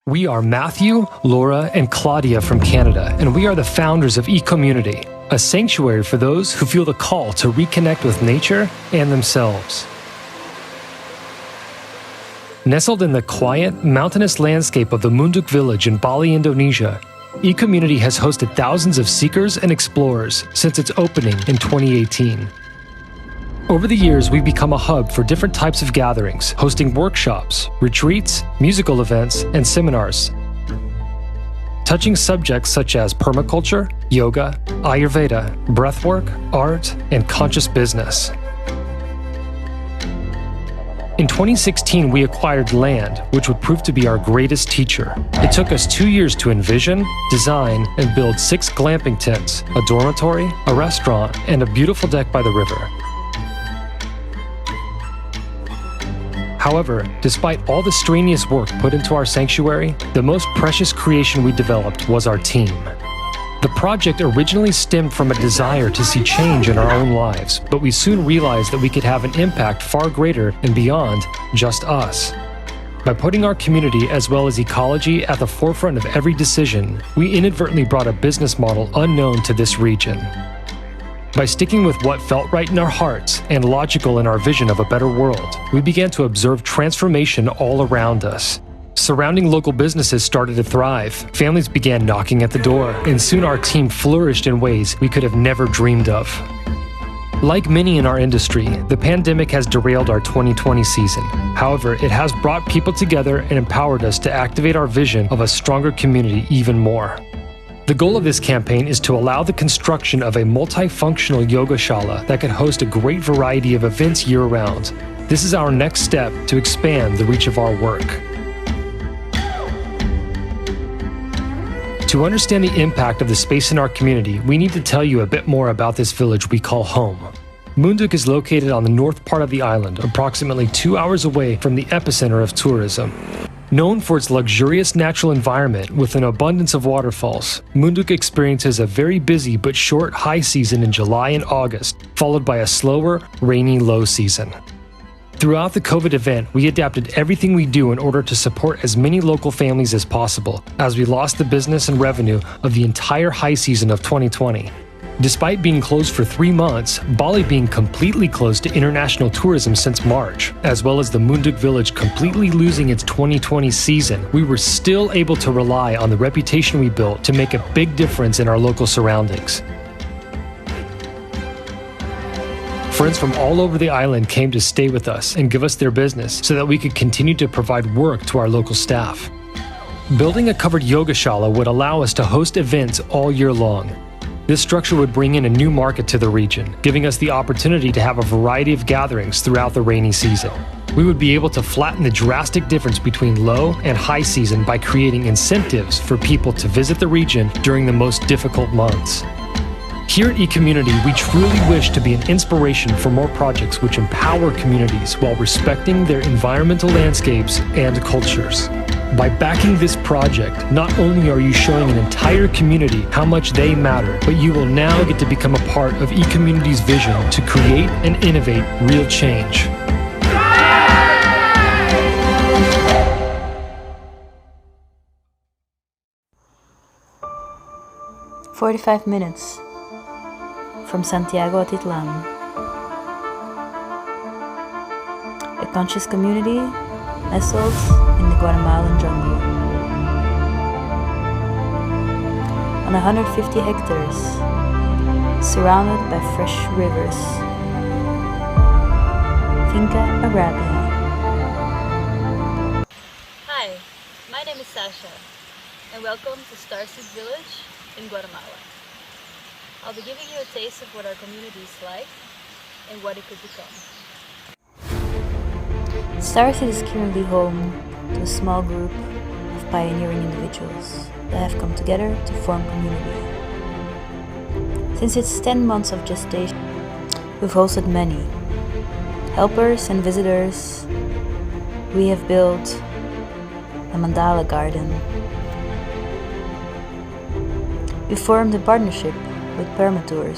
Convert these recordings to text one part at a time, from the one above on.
We are Matthew, Laura, and Claudia from Canada, and we are the founders of EKommunity, a sanctuary for those who feel the call to reconnect with nature and themselves. Nestled in the quiet, mountainous landscape of the Munduk village in Bali, Indonesia, EKommunity has hosted thousands of seekers and explorers since its opening in 2018. Over the years, we've become a hub for different types of gatherings, hosting workshops, retreats, musical events, and seminars, touching subjects such as permaculture, yoga, Ayurveda, breathwork, art, and conscious business. In 2016, we acquired land, which would prove to be our greatest teacher. It took us 2 years to envision, design, and build 6 glamping tents, a dormitory, a restaurant, and a beautiful deck by the river. However, despite all the strenuous work put into our sanctuary, the most precious creation we developed was our team. The project originally stemmed from a desire to see change in our own lives, but we soon realized that we could have an impact far greater and beyond just us. By putting our community as well as ecology at the forefront of every decision, we inadvertently brought a business model unknown to this region. By sticking with what felt right in our hearts and logical in our vision of a better world, we began to observe transformation all around us. Surrounding local businesses started to thrive, families began knocking at the door, and soon our team flourished in ways we could have never dreamed of. Like many in our industry, the pandemic has derailed our 2020 season. However, it has brought people together and empowered us to activate our vision of a stronger community even more. The goal of this campaign is to allow the construction of a multifunctional yoga shala that can host a great variety of events year-round. This is our next step to expand the reach of our work. To understand the impact of the space in our community, we need to tell you a bit more about this village we call home. Munduk is located on the north part of the island, approximately 2 hours away from the epicenter of tourism. Known for its luxurious natural environment with an abundance of waterfalls, Munduk experiences a very busy but short high season in July and August, followed by a slower, rainy low season. Throughout the COVID event, we adapted everything we do in order to support as many local families as possible, as we lost the business and revenue of the entire high season of 2020. Despite being closed for 3 months, Bali being completely closed to international tourism since March, as well as the Munduk village completely losing its 2020 season, we were still able to rely on the reputation we built to make a big difference in our local surroundings. Friends from all over the island came to stay with us and give us their business so that we could continue to provide work to our local staff. Building a covered yoga shala would allow us to host events all year long. This structure would bring in a new market to the region, giving us the opportunity to have a variety of gatherings throughout the rainy season. We would be able to flatten the drastic difference between low and high season by creating incentives for people to visit the region during the most difficult months. Here at EKommunity, we truly wish to be an inspiration for more projects which empower communities while respecting their environmental landscapes and cultures. By backing this project, not only are you showing an entire community how much they matter, but you will now get to become a part of EKommunity's vision to create and innovate real change. 45 minutes from Santiago Atitlan. A conscious community nestled in the Guatemalan jungle. On 150 hectares, surrounded by fresh rivers. Finca Arabia. Hi, my name is Sasha, and welcome to Starseed Village in Guatemala. I'll be giving you a taste of what our community is like and what it could become. Starseed is currently home to a small group of pioneering individuals that have come together to form community. Since its 10 months of gestation, we've hosted many helpers and visitors. We have built a mandala garden. We formed a partnership with Permaculture.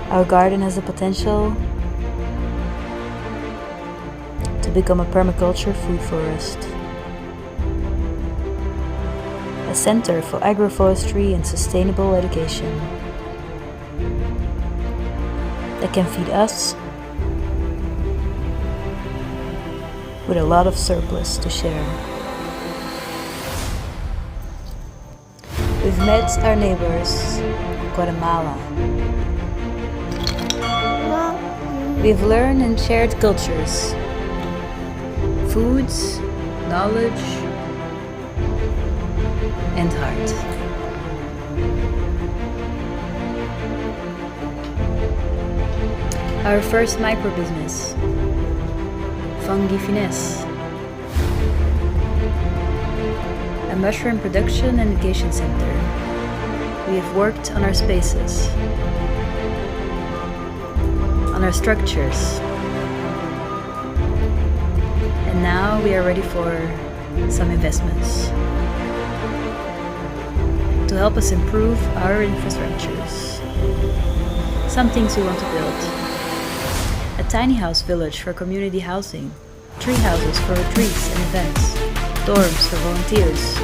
Our garden has the potential to become a permaculture food forest, a center for agroforestry and sustainable education that can feed us with a lot of surplus to share. We've met our neighbors, Guatemala. We've learned and shared cultures, foods, knowledge, and heart. Our first micro-business, Fungi Finesse, a mushroom production and education center. We have worked on our spaces, on our structures, and now we are ready for some investments to help us improve our infrastructures. Some things we want to build: a tiny house village for community housing, tree houses for retreats and events, dorms for volunteers,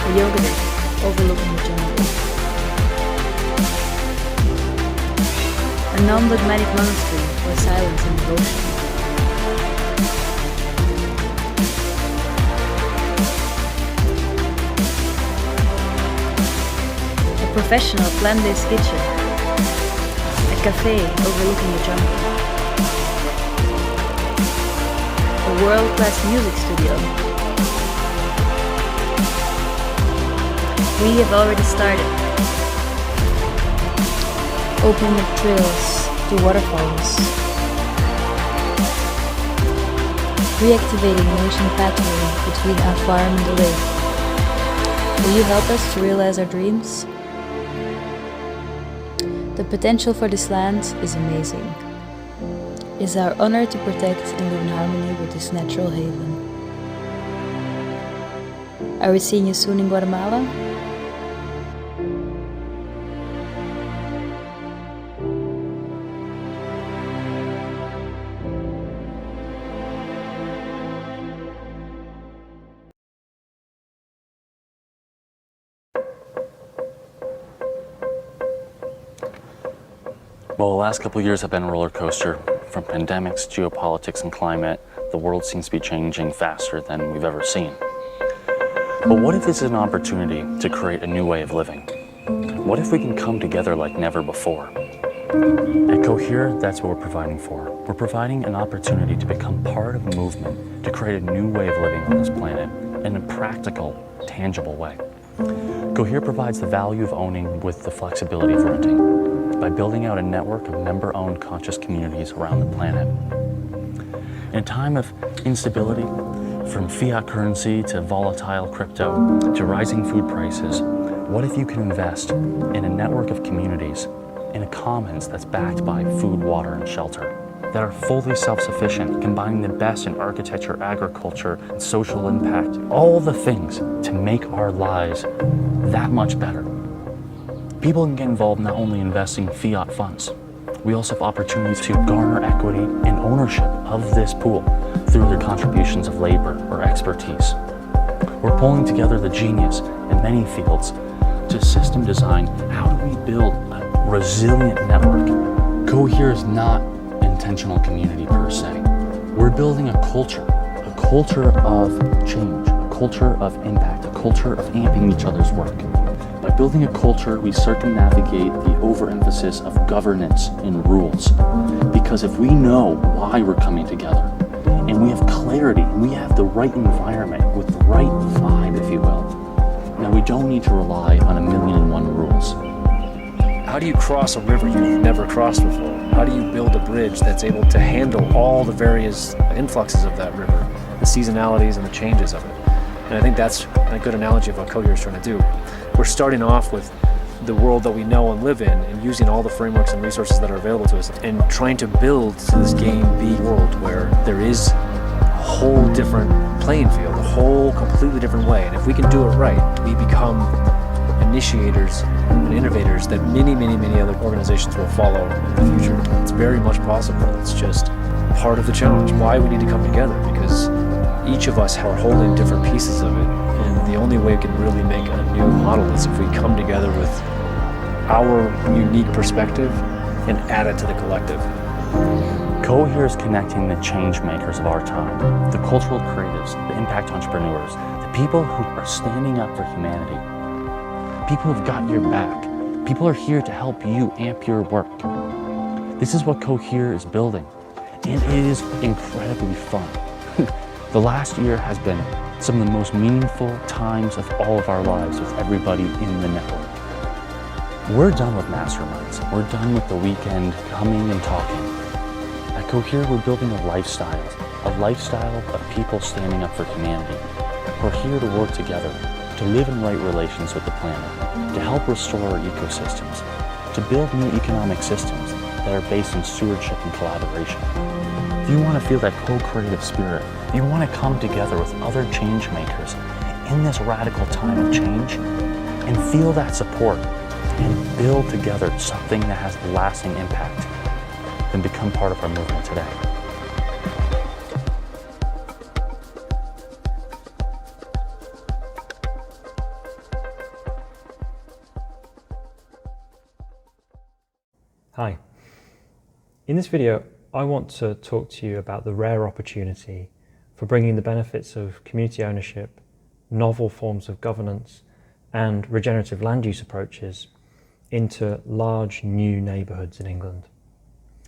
a yoga deck overlooking the jungle, a non-dogmatic monastery for silence and devotion, a professional plant-based kitchen, a cafe overlooking the jungle, a world-class music studio. We have already started. Opening up trails to waterfalls. Reactivating an ocean pathway between our farm and the lake. Will you help us to realize our dreams? The potential for this land is amazing. It is our honor to protect and live in harmony with this natural haven. Are we seeing you soon in Guatemala? Well, the last couple of years have been a roller coaster. From pandemics, geopolitics, and climate, the world seems to be changing faster than we've ever seen. But what if this is an opportunity to create a new way of living? What if we can come together like never before? At Cohere, that's what we're providing for. We're providing an opportunity to become part of a movement to create a new way of living on this planet in a practical, tangible way. Cohere provides the value of owning with the flexibility of renting, by building out a network of member-owned conscious communities around the planet. In a time of instability, from fiat currency to volatile crypto to rising food prices, what if you can invest in a network of communities in a commons that's backed by food, water, and shelter, that are fully self-sufficient, combining the best in architecture, agriculture, and social impact, all the things to make our lives that much better. People can get involved not only investing fiat funds, we also have opportunities to garner equity and ownership of this pool through their contributions of labor or expertise. We're pulling together the genius in many fields to system design. How do we build a resilient network? Cohere is not intentional community per se. We're building a culture of change, a culture of impact, a culture of amping each other's work. By building a culture, we circumnavigate the overemphasis of governance and rules. Because if we know why we're coming together, and we have clarity, and we have the right environment with the right vibe, if you will, then we don't need to rely on 1,000,001 rules. How do you cross a river you've never crossed before? How do you build a bridge that's able to handle all the various influxes of that river, the seasonalities and the changes of it? And I think that's a good analogy of what Cohere is trying to do. We're starting off with the world that we know and live in, and using all the frameworks and resources that are available to us, and trying to build to this game B world where there is a whole different playing field, a whole completely different way. And if we can do it right, we become initiators and innovators that many other organizations will follow in the future. It's very much possible. It's just part of the challenge. Why we need to come together, because each of us are holding different pieces of it, and the only way we can really make a new model is if we come together with our unique perspective and add it to the collective. Cohere is connecting the change makers of our time, the cultural creatives, the impact entrepreneurs, the people who are standing up for humanity. People who've got your back. People are here to help you amp your work. This is what Cohere is building, and it is incredibly fun. The last year has been some of the most meaningful times of all of our lives with everybody in the network. We're done with masterminds. We're done with the weekend coming and talking. At Cohere, we're building a lifestyle of people standing up for humanity. We're here to work together, to live in right relations with the planet, to help restore our ecosystems, to build new economic systems that are based on stewardship and collaboration. If you want to feel that co-creative spirit, if you want to come together with other change makers in this radical time of change and feel that support and build together something that has lasting impact, then become part of our movement today. Hi. In this video, I want to talk to you about the rare opportunity for bringing the benefits of community ownership, novel forms of governance, and regenerative land use approaches into large new neighbourhoods in England.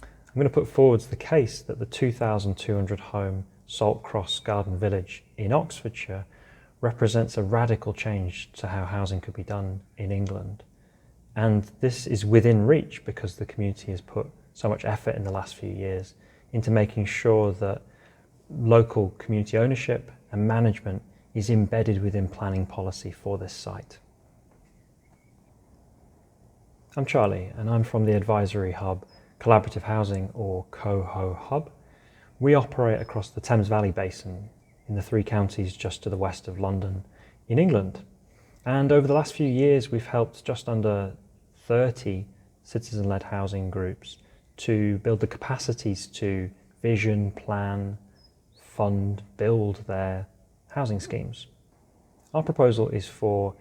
I'm going to put forward the case that the 2,200 home Saltcross Garden Village in Oxfordshire represents a radical change to how housing could be done in England. And this is within reach because the community has put so much effort in the last few years into making sure that local community ownership and management is embedded within planning policy for this site. I'm Charlie, and I'm from the advisory hub Collaborative Housing, or COHO Hub. We operate across the Thames Valley Basin in the 3 counties just to the west of London in England. And over the last few years, we've helped just under 30 citizen-led housing groups to build the capacities to vision, plan, fund, build their housing schemes. Our proposal is for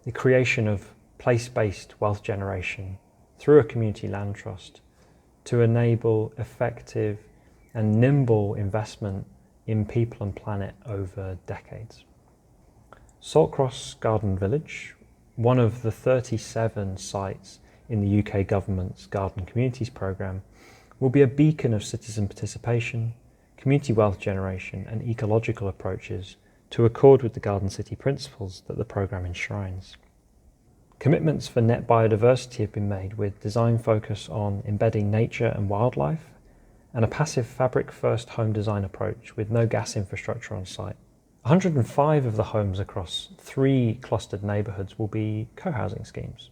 the creation of place-based wealth generation through a community land trust to enable effective and nimble investment in people and planet over decades. Saltcross Garden Village, one of the 37 sites in the UK government's Garden Communities programme, will be a beacon of citizen participation, community wealth generation and ecological approaches to accord with the Garden City principles that the programme enshrines. Commitments for net biodiversity have been made with design focus on embedding nature and wildlife and a passive fabric-first home design approach with no gas infrastructure on site. 105 of the homes across 3 clustered neighbourhoods will be co-housing schemes.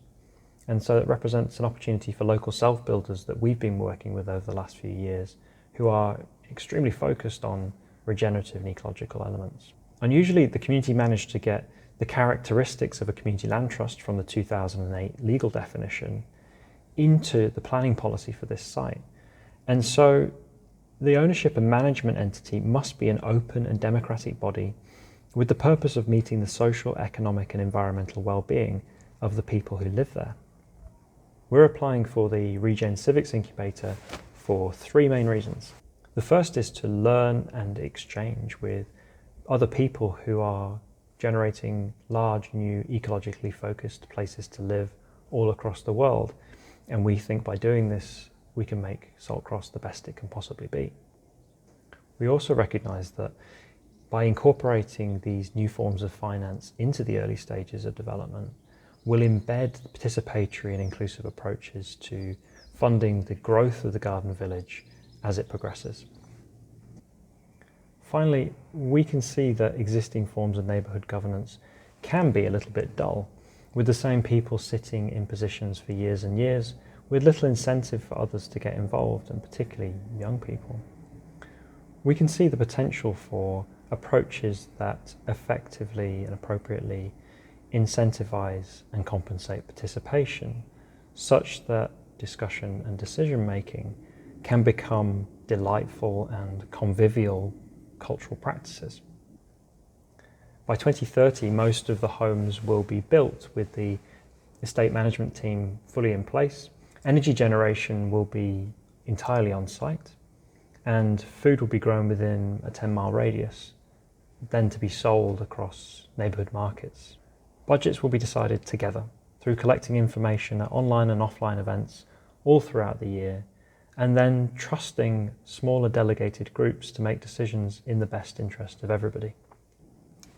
And so it represents an opportunity for local self-builders that we've been working with over the last few years who are extremely focused on regenerative and ecological elements. Unusually, the community managed to get the characteristics of a community land trust from the 2008 legal definition into the planning policy for this site. And so the ownership and management entity must be an open and democratic body with the purpose of meeting the social, economic and environmental well-being of the people who live there. We're applying for the Regen Civics Incubator for 3 main reasons. The first is to learn and exchange with other people who are generating large, new, ecologically focused places to live all across the world. And we think by doing this, we can make Saltcross the best it can possibly be. We also recognise that by incorporating these new forms of finance into the early stages of development, we'll embed participatory and inclusive approaches to funding the growth of the garden village as it progresses. Finally, we can see that existing forms of neighbourhood governance can be a little bit dull, with the same people sitting in positions for years and years, with little incentive for others to get involved, and particularly young people. We can see the potential for approaches that effectively and appropriately incentivize and compensate participation, such that discussion and decision making can become delightful and convivial cultural practices. By 2030, most of the homes will be built with the estate management team fully in place. Energy generation will be entirely on site, and food will be grown within a 10-mile radius, then to be sold across neighbourhood markets. Budgets will be decided together through collecting information at online and offline events all throughout the year, and then trusting smaller delegated groups to make decisions in the best interest of everybody.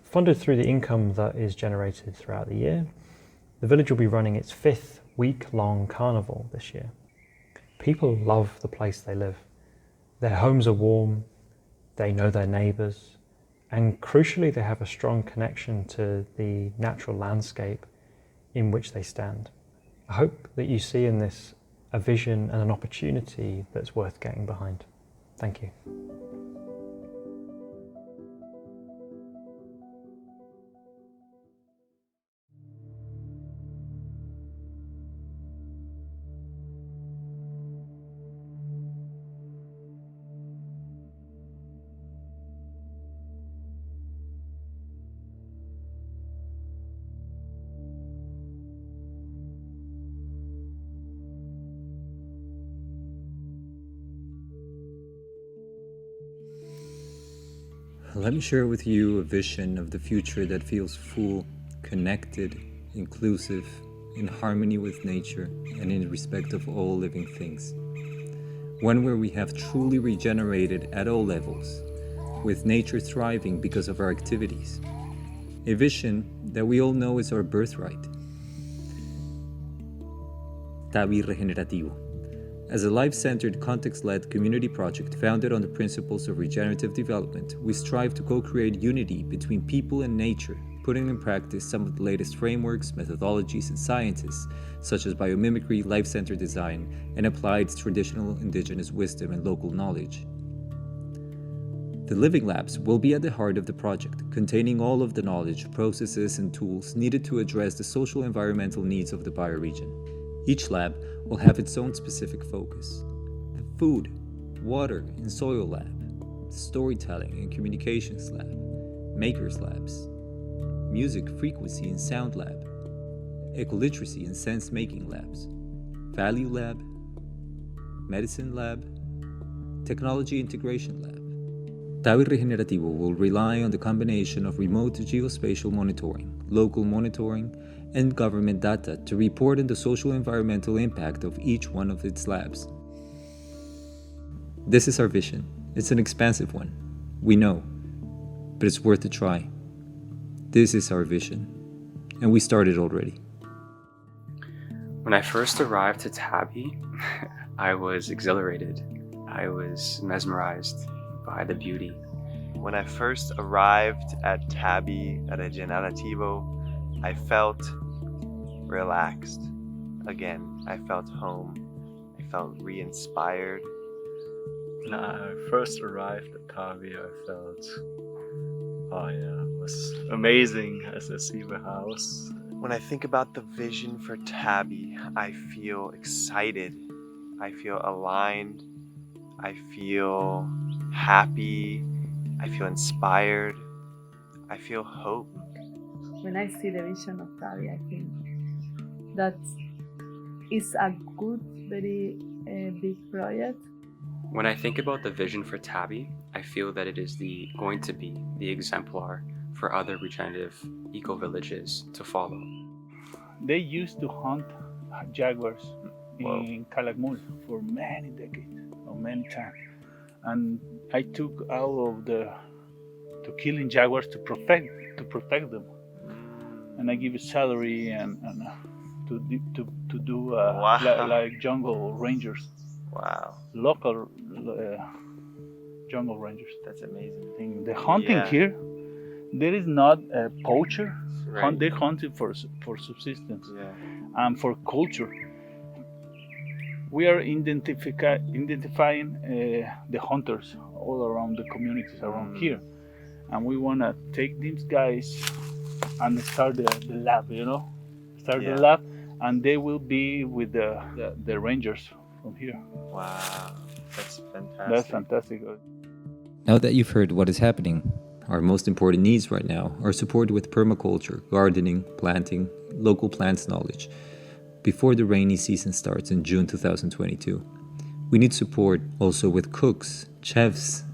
Funded through the income that is generated throughout the year, the village will be running its 5th week-long carnival this year. People love the place they live. Their homes are warm, they know their neighbours, and crucially they have a strong connection to the natural landscape in which they stand. I hope that you see in this a vision and an opportunity that's worth getting behind. Thank you. Let me share with you a vision of the future that feels full, connected, inclusive, in harmony with nature, and in respect of all living things. One where we have truly regenerated at all levels, with nature thriving because of our activities. A vision that we all know is our birthright. Tabi Regenerativo. As a life-centered, context-led community project founded on the principles of regenerative development, we strive to co-create unity between people and nature, putting in practice some of the latest frameworks, methodologies, and sciences, such as biomimicry, life-centered design, and applied traditional indigenous wisdom and local knowledge. The Living Labs will be at the heart of the project, containing all of the knowledge, processes, and tools needed to address the social and environmental needs of the bioregion. Each lab will have its own specific focus. The Food, Water, and Soil Lab, Storytelling and Communications Lab, Makers Labs, Music, Frequency, and Sound Lab, Ecoliteracy and Sense-Making Labs, Value Lab, Medicine Lab, Technology Integration Lab. Tabi Regenerativo will rely on the combination of remote geospatial monitoring, local monitoring, and government data to report on the social and environmental impact of each one of its labs. This is our vision. It's an expansive one, we know, but it's worth a try. This is our vision, and we started already. When I first arrived to Tabi, I was exhilarated. I was mesmerized by the beauty. When I first arrived at Tabi Regenerativo, I felt relaxed. Again, I felt home. I felt re-inspired. When I first arrived at Tabi, I felt, it was amazing as I see the house. When I think about the vision for Tabi, I feel excited. I feel aligned. I feel happy. I feel inspired. I feel hope. When I see the vision of Tabi, I think that is a good, very big project. When I think about the vision for Tabi, I feel that it is going to be the exemplar for other regenerative eco-villages to follow. They used to hunt jaguars in Calakmul for many decades, or many times. And I took out of to killing jaguars to protect them. And I give a salary and to do like jungle rangers. Wow. Local jungle rangers. That's amazing. The hunting here, there is not a poacher. Right. They hunt it for subsistence and for culture. We are identifying the hunters all around the communities around here, and we want to take these guys and start the lab. The lab, and they will be with the rangers from here. Wow, that's fantastic. That's fantastic. Now that you've heard what is happening, our most important needs right now are support with permaculture, gardening, planting, local plants knowledge. Before the rainy season starts in June 2022. We need support also with cooks, chefs,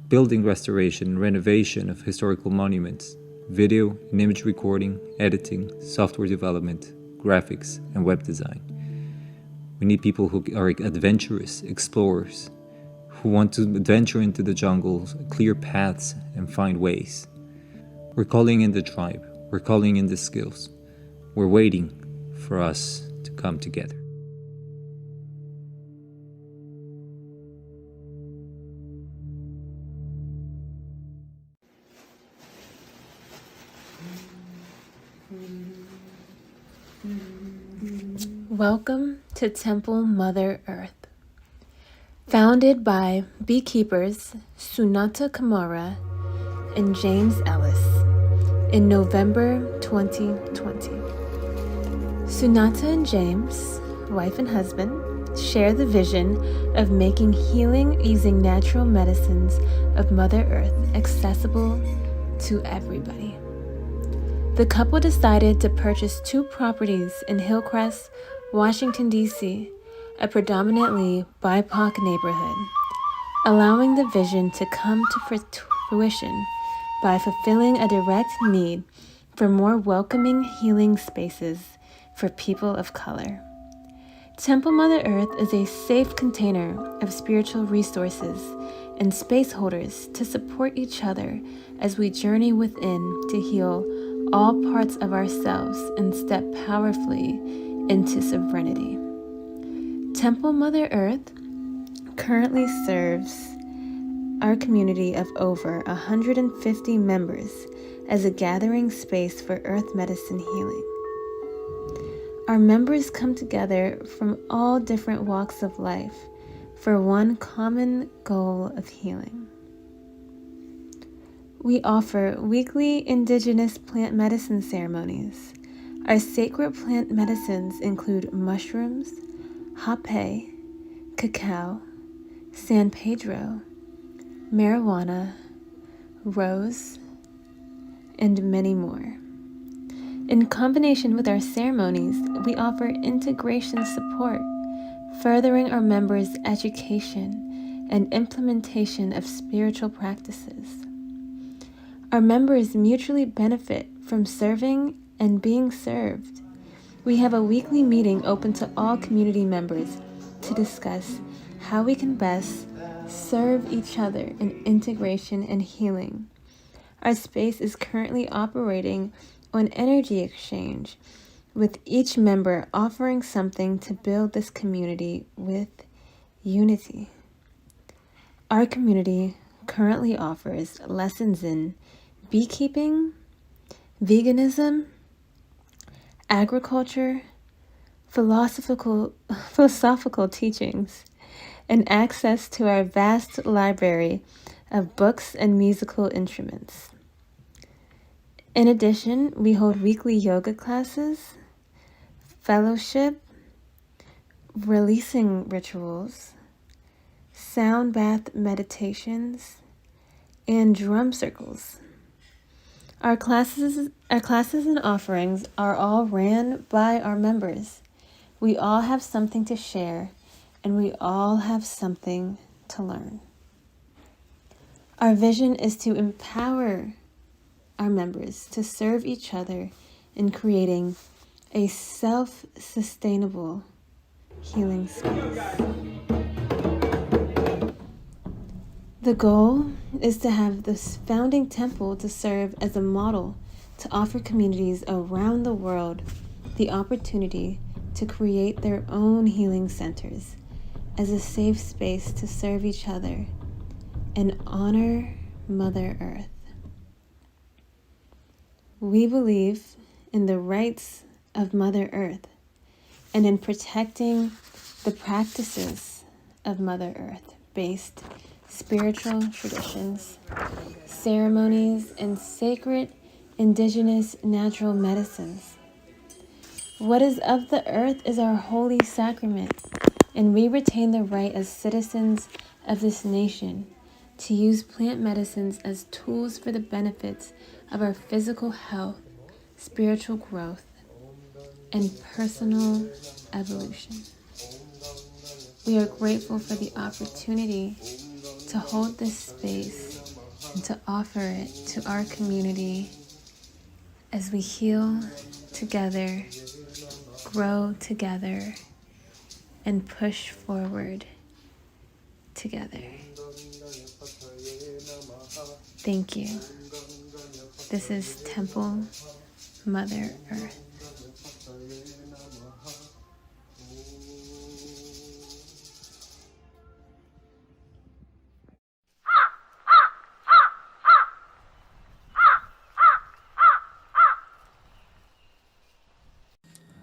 building restoration and renovation of historical monuments, video and image recording, editing, software development, graphics, and web design. We need people who are adventurous, explorers, who want to adventure into the jungles, clear paths, and find ways. We're calling in the tribe. We're calling in the skills. We're waiting for us to come together. Welcome to Temple Mother Earth. Founded by beekeepers Sunata Kamara and James Ellis in November 2020. Sunata and James, wife and husband, share the vision of making healing using natural medicines of Mother Earth accessible to everybody. The couple decided to purchase 2 properties in Hillcrest, Washington, D.C., a predominantly BIPOC neighborhood, allowing the vision to come to fruition by fulfilling a direct need for more welcoming healing spaces for people of color. Temple Mother Earth is a safe container of spiritual resources and space holders to support each other as we journey within to heal all parts of ourselves and step powerfully into sovereignty. Temple Mother Earth currently serves our community of over 150 members as a gathering space for earth medicine healing. Our members come together from all different walks of life for one common goal of healing. We offer weekly indigenous plant medicine ceremonies. Our sacred plant medicines include mushrooms, hapé, cacao, San Pedro, marijuana, rose, and many more. In combination with our ceremonies, we offer integration support, furthering our members' education and implementation of spiritual practices. Our members mutually benefit from serving and being served. We have a weekly meeting open to all community members to discuss how we can best serve each other in integration and healing. Our space is currently operating on energy exchange, with each member offering something to build this community with unity. Our community currently offers lessons in beekeeping, veganism, agriculture, philosophical teachings, and access to our vast library of books and musical instruments. In addition, we hold weekly yoga classes, fellowship, releasing rituals, sound bath meditations, and drum circles. Our classes and offerings are all ran by our members. We all have something to share, and we all have something to learn. Our vision is to empower our members to serve each other in creating a self-sustainable healing space. The goal is to have this founding temple to serve as a model to offer communities around the world the opportunity to create their own healing centers as a safe space to serve each other and honor Mother Earth. We believe in the rights of Mother Earth and in protecting the practices of Mother Earth-based spiritual traditions, ceremonies, and sacred indigenous natural medicines. What is of the earth is our holy sacrament, and we retain the right as citizens of this nation to use plant medicines as tools for the benefits of our physical health, spiritual growth, and personal evolution. We are grateful for the opportunity to hold this space and to offer it to our community as we heal together, grow together, and push forward together. Thank you. This is Temple Mother Earth.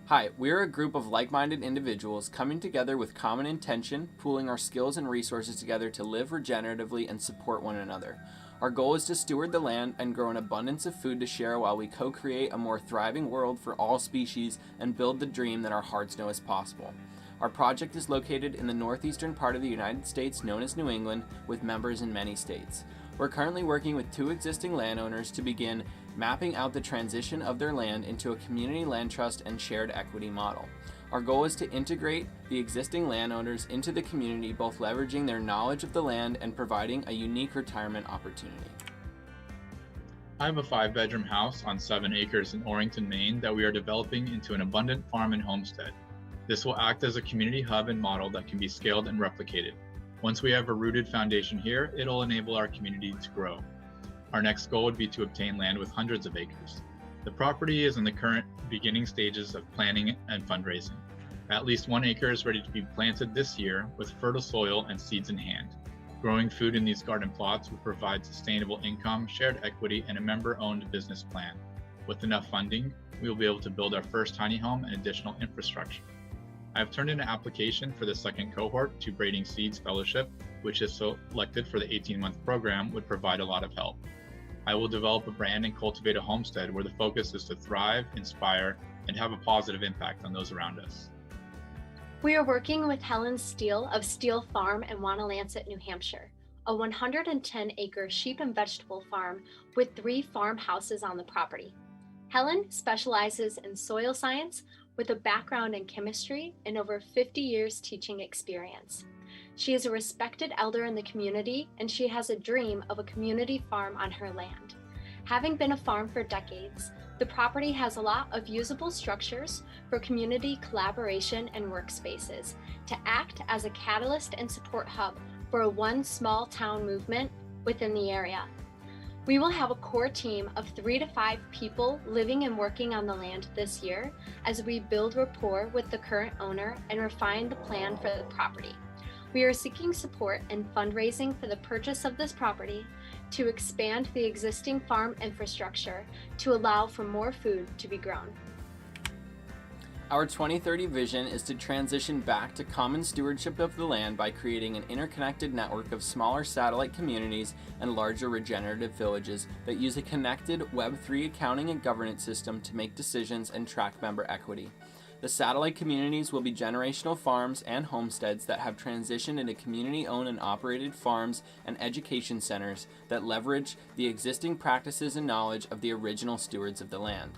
Hi, we're a group of like-minded individuals coming together with common intention, pooling our skills and resources together to live regeneratively and support one another. Our goal is to steward the land and grow an abundance of food to share while we co-create a more thriving world for all species and build the dream that our hearts know is possible. Our project is located in the northeastern part of the United States known as New England, with members in many states. We're currently working with 2 existing landowners to begin mapping out the transition of their land into a community land trust and shared equity model. Our goal is to integrate the existing landowners into the community, both leveraging their knowledge of the land and providing a unique retirement opportunity. I have a 5-bedroom house on 7 acres in Orrington, Maine that we are developing into an abundant farm and homestead. This will act as a community hub and model that can be scaled and replicated. Once we have a rooted foundation here, it'll enable our community to grow. Our next goal would be to obtain land with hundreds of acres. The property is in the current beginning stages of planning and fundraising. At least 1 acre is ready to be planted this year with fertile soil and seeds in hand. Growing food in these garden plots will provide sustainable income, shared equity, and a member-owned business plan. With enough funding, we will be able to build our first tiny home and additional infrastructure. I have turned in an application for the second cohort to Braiding Seeds Fellowship, which is selected for the 18-month program, would provide a lot of help. I will develop a brand and cultivate a homestead where the focus is to thrive, inspire, and have a positive impact on those around us. We are working with Helen Steele of Steele Farm in Wanalancet, New Hampshire, a 110-acre sheep and vegetable farm with 3 farmhouses on the property. Helen specializes in soil science with a background in chemistry and over 50 years teaching experience. She is a respected elder in the community, and she has a dream of a community farm on her land. Having been a farm for decades, the property has a lot of usable structures for community collaboration and workspaces to act as a catalyst and support hub for a one small town movement within the area. We will have a core team of 3 to 5 people living and working on the land this year as we build rapport with the current owner and refine the plan for the property. We are seeking support and fundraising for the purchase of this property to expand the existing farm infrastructure to allow for more food to be grown. Our 2030 vision is to transition back to common stewardship of the land by creating an interconnected network of smaller satellite communities and larger regenerative villages that use a connected Web3 accounting and governance system to make decisions and track member equity. The satellite communities will be generational farms and homesteads that have transitioned into community-owned and operated farms and education centers that leverage the existing practices and knowledge of the original stewards of the land.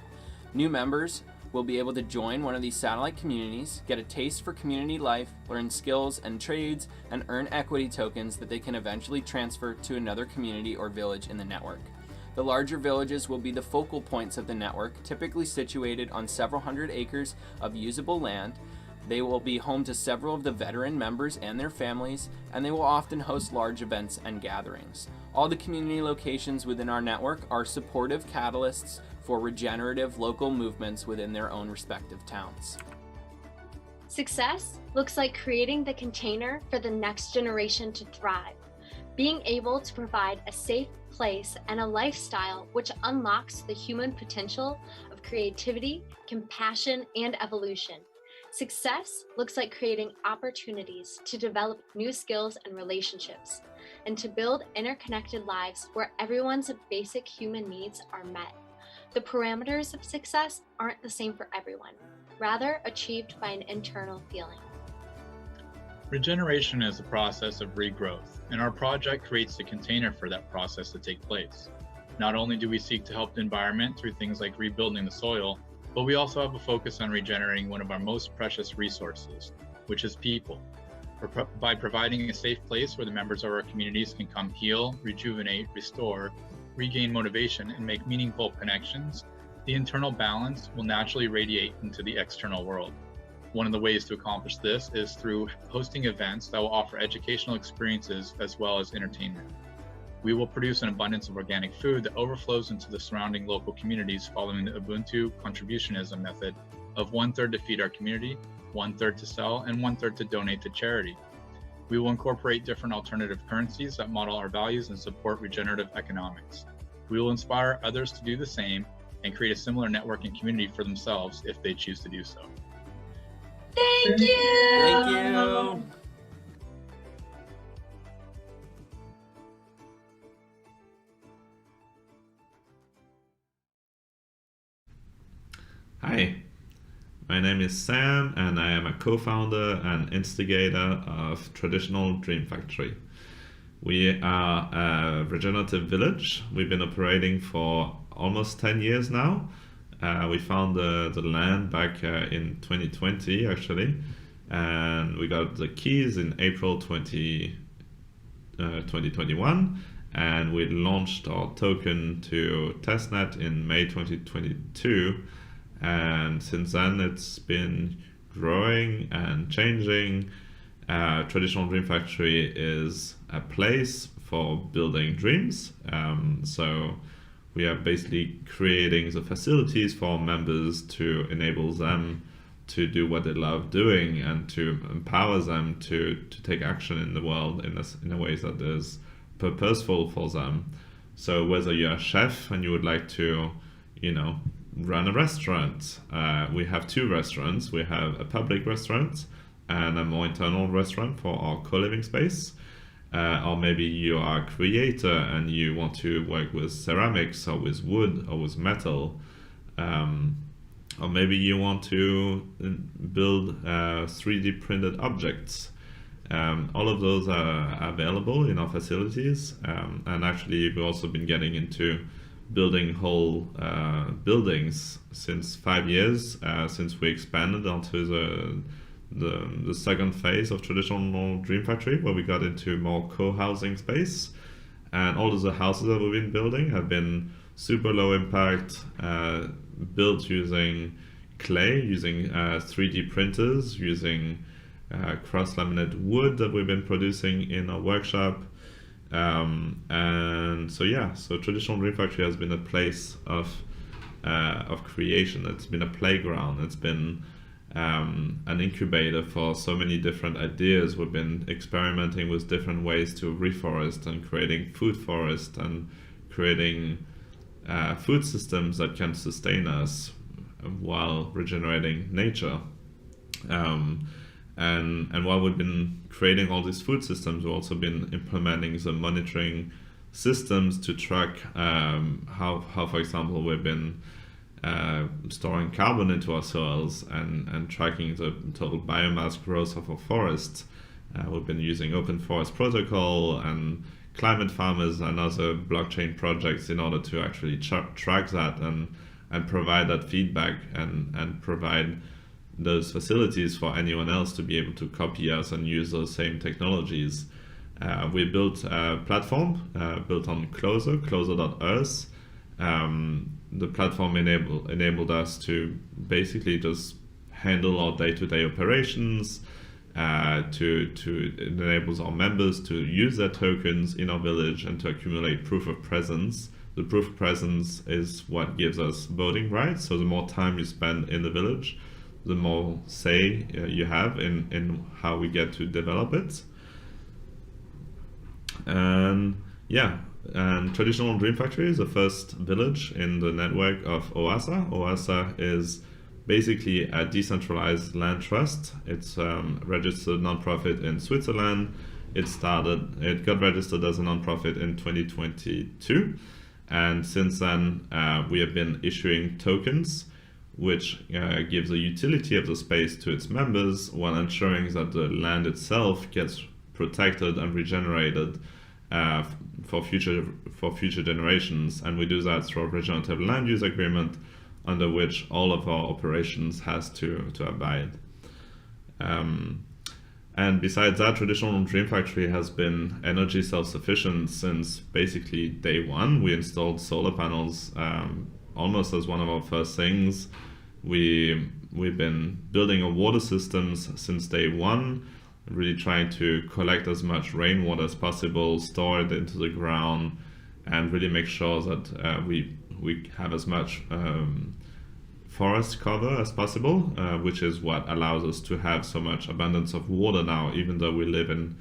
New members will be able to join one of these satellite communities, get a taste for community life, learn skills and trades, and earn equity tokens that they can eventually transfer to another community or village in the network. The larger villages will be the focal points of the network, typically situated on several hundred acres of usable land. They will be home to several of the veteran members and their families, and they will often host large events and gatherings. All the community locations within our network are supportive catalysts for regenerative local movements within their own respective towns. Success looks like creating the container for the next generation to thrive, being able to provide a safe place and a lifestyle which unlocks the human potential of creativity, compassion, and evolution. Success looks like creating opportunities to develop new skills and relationships, and to build interconnected lives where everyone's basic human needs are met. The parameters of success aren't the same for everyone, rather achieved by an internal feeling. Regeneration is a process of regrowth, and our project creates the container for that process to take place. Not only do we seek to help the environment through things like rebuilding the soil, but we also have a focus on regenerating one of our most precious resources, which is people. By providing a safe place where the members of our communities can come heal, rejuvenate, restore, regain motivation, and make meaningful connections, the internal balance will naturally radiate into the external world. One of the ways to accomplish this is through hosting events that will offer educational experiences as well as entertainment. We will produce an abundance of organic food that overflows into the surrounding local communities following the Ubuntu contributionism method of 1/3 to feed our community, 1/3 to sell, and 1/3 to donate to charity. We will incorporate different alternative currencies that model our values and support regenerative economics. We will inspire others to do the same and create a similar networking community for themselves if they choose to do so. Thank you! Thank you! Hi, my name is Sam and I am a co-founder and instigator of Traditional Dream Factory. We are a regenerative village. We've been operating for almost 10 years now. We found the land back in 2020 actually, and we got the keys in April 2021, and we launched our token to testnet in May 2022, and since then it's been growing and changing. Traditional Dream Factory is a place for building dreams, so we are basically creating the facilities for members to enable them to do what they love doing and to empower them to take action in the world in a way that is purposeful for them. So whether you're a chef and you would like to, run a restaurant, we have two restaurants. We have a public restaurant and a more internal restaurant for our co-living space. Or maybe you are a creator and you want to work with ceramics or with wood or with metal. Or maybe you want to build 3D printed objects. All of those are available in our facilities. And actually we've also been getting into building whole buildings since 5 years, since we expanded onto the second phase of Traditional Dream Factory, where we got into more co-housing space. And all of the houses that we've been building have been super low impact, built using clay, using 3D printers, using cross-laminate wood that we've been producing in our workshop. And so Traditional Dream Factory has been a place of creation. It's been a playground. It's been an incubator for so many different ideas. We've been experimenting with different ways to reforest and creating food forest and creating food systems that can sustain us while regenerating nature. And while we've been creating all these food systems, we've also been implementing the monitoring systems to track how for example, we've been storing carbon into our soils and tracking the total biomass growth of our forests. We've been using Open Forest Protocol and Climate Farmers and other blockchain projects in order to actually track that and provide that feedback and provide those facilities for anyone else to be able to copy us and use those same technologies. We built a platform built on closer.earth. The platform enabled us to basically just handle our day-to-day operations. It enables our members to use their tokens in our village and to accumulate proof of presence. The proof of presence is what gives us voting rights. So the more time you spend in the village, the more say you have in how we get to develop it. And Traditional Dream Factory is the first village in the network of OASA. OASA is basically a decentralized land trust. It's registered nonprofit in Switzerland. It got registered as a nonprofit in 2022, and since then we have been issuing tokens, which gives a utility of the space to its members while ensuring that the land itself gets protected and regenerated for future generations. And we do that through a regenerative land use agreement, under which all of our operations has to abide. And besides that, Traditional Dream Factory has been energy self-sufficient since basically day one. We installed solar panels almost as one of our first things. We've been building our water systems since day one, really trying to collect as much rainwater as possible, store it into the ground, and really make sure that we have as much forest cover as possible, which is what allows us to have so much abundance of water now, even though we live in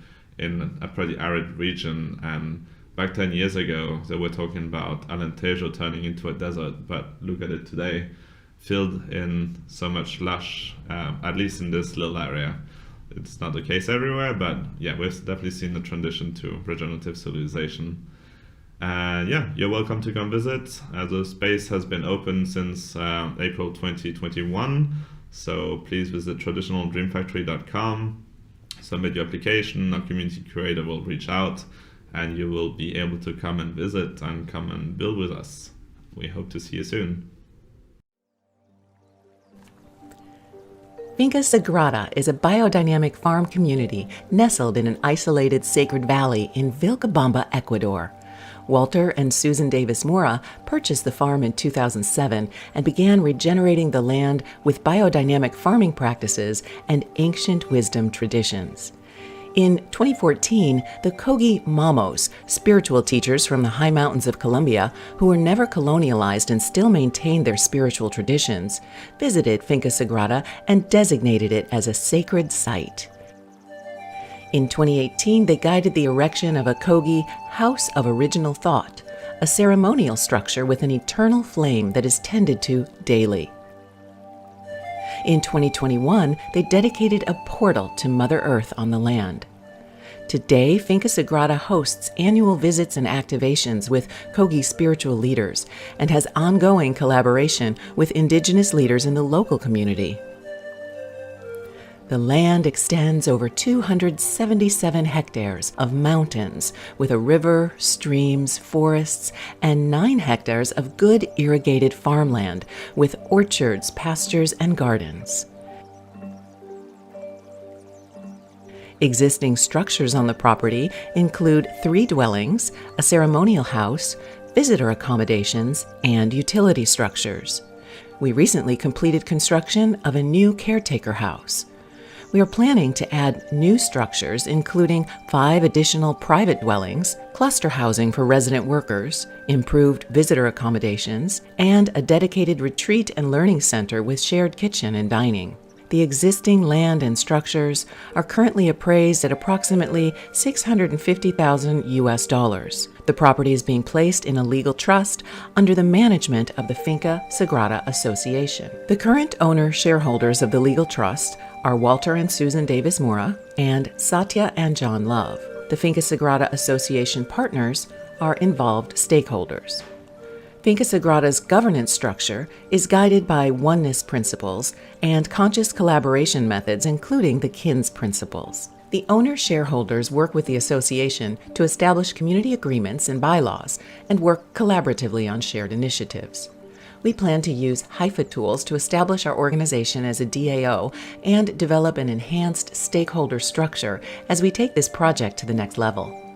a pretty arid region. And back 10 years ago, they were talking about Alentejo turning into a desert, but look at it today, filled in so much lush, at least in this little area. It's not the case everywhere, but yeah, we've definitely seen the transition to regenerative civilization. You're welcome to come visit. The space has been open since April 2021, so please visit traditionaldreamfactory.com, submit your application, our community creator will reach out, and you will be able to come and visit and come and build with us. We hope to see you soon. Finca Sagrada is a biodynamic farm community nestled in an isolated sacred valley in Vilcabamba, Ecuador. Walter and Susan Davis Mora purchased the farm in 2007 and began regenerating the land with biodynamic farming practices and ancient wisdom traditions. In 2014, the Kogi Mamos, spiritual teachers from the high mountains of Colombia, who were never colonialized and still maintained their spiritual traditions, visited Finca Sagrada and designated it as a sacred site. In 2018, they guided the erection of a Kogi House of Original Thought, a ceremonial structure with an eternal flame that is tended to daily. In 2021, they dedicated a portal to Mother Earth on the land. Today, Finca Sagrada hosts annual visits and activations with Kogi spiritual leaders and has ongoing collaboration with indigenous leaders in the local community. The land extends over 277 hectares of mountains with a river, streams, forests, and 9 hectares of good irrigated farmland with orchards, pastures, and gardens. Existing structures on the property include 3 dwellings, a ceremonial house, visitor accommodations, and utility structures. We recently completed construction of a new caretaker house. We are planning to add new structures, including 5 additional private dwellings, cluster housing for resident workers, improved visitor accommodations, and a dedicated retreat and learning center with shared kitchen and dining. The existing land and structures are currently appraised at approximately $650,000. The property is being placed in a legal trust under the management of the Finca Sagrada Association. The current owner-shareholders of the legal trust are Walter and Susan Davis Mora and Satya and John Love. The Finca Sagrada Association partners are involved stakeholders. Finca Sagrada's governance structure is guided by oneness principles and conscious collaboration methods, including the KINS principles. The owner-shareholders work with the association to establish community agreements and bylaws and work collaboratively on shared initiatives. We plan to use HIFA tools to establish our organization as a DAO and develop an enhanced stakeholder structure as we take this project to the next level.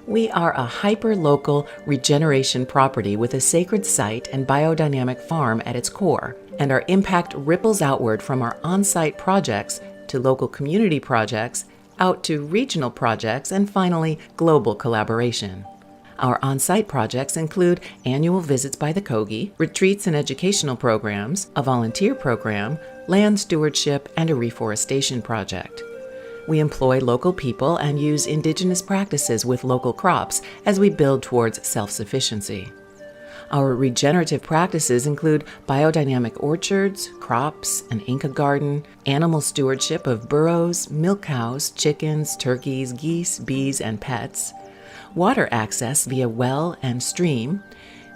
We are a hyper-local regeneration property with a sacred site and biodynamic farm at its core, and our impact ripples outward from our on-site projects to local community projects, out to regional projects, and finally, global collaboration. Our on-site projects include annual visits by the Kogi, retreats and educational programs, a volunteer program, land stewardship, and a reforestation project. We employ local people and use indigenous practices with local crops as we build towards self-sufficiency. Our regenerative practices include biodynamic orchards, crops, an Inca garden, animal stewardship of burros, milk cows, chickens, turkeys, geese, bees, and pets, water access via well and stream,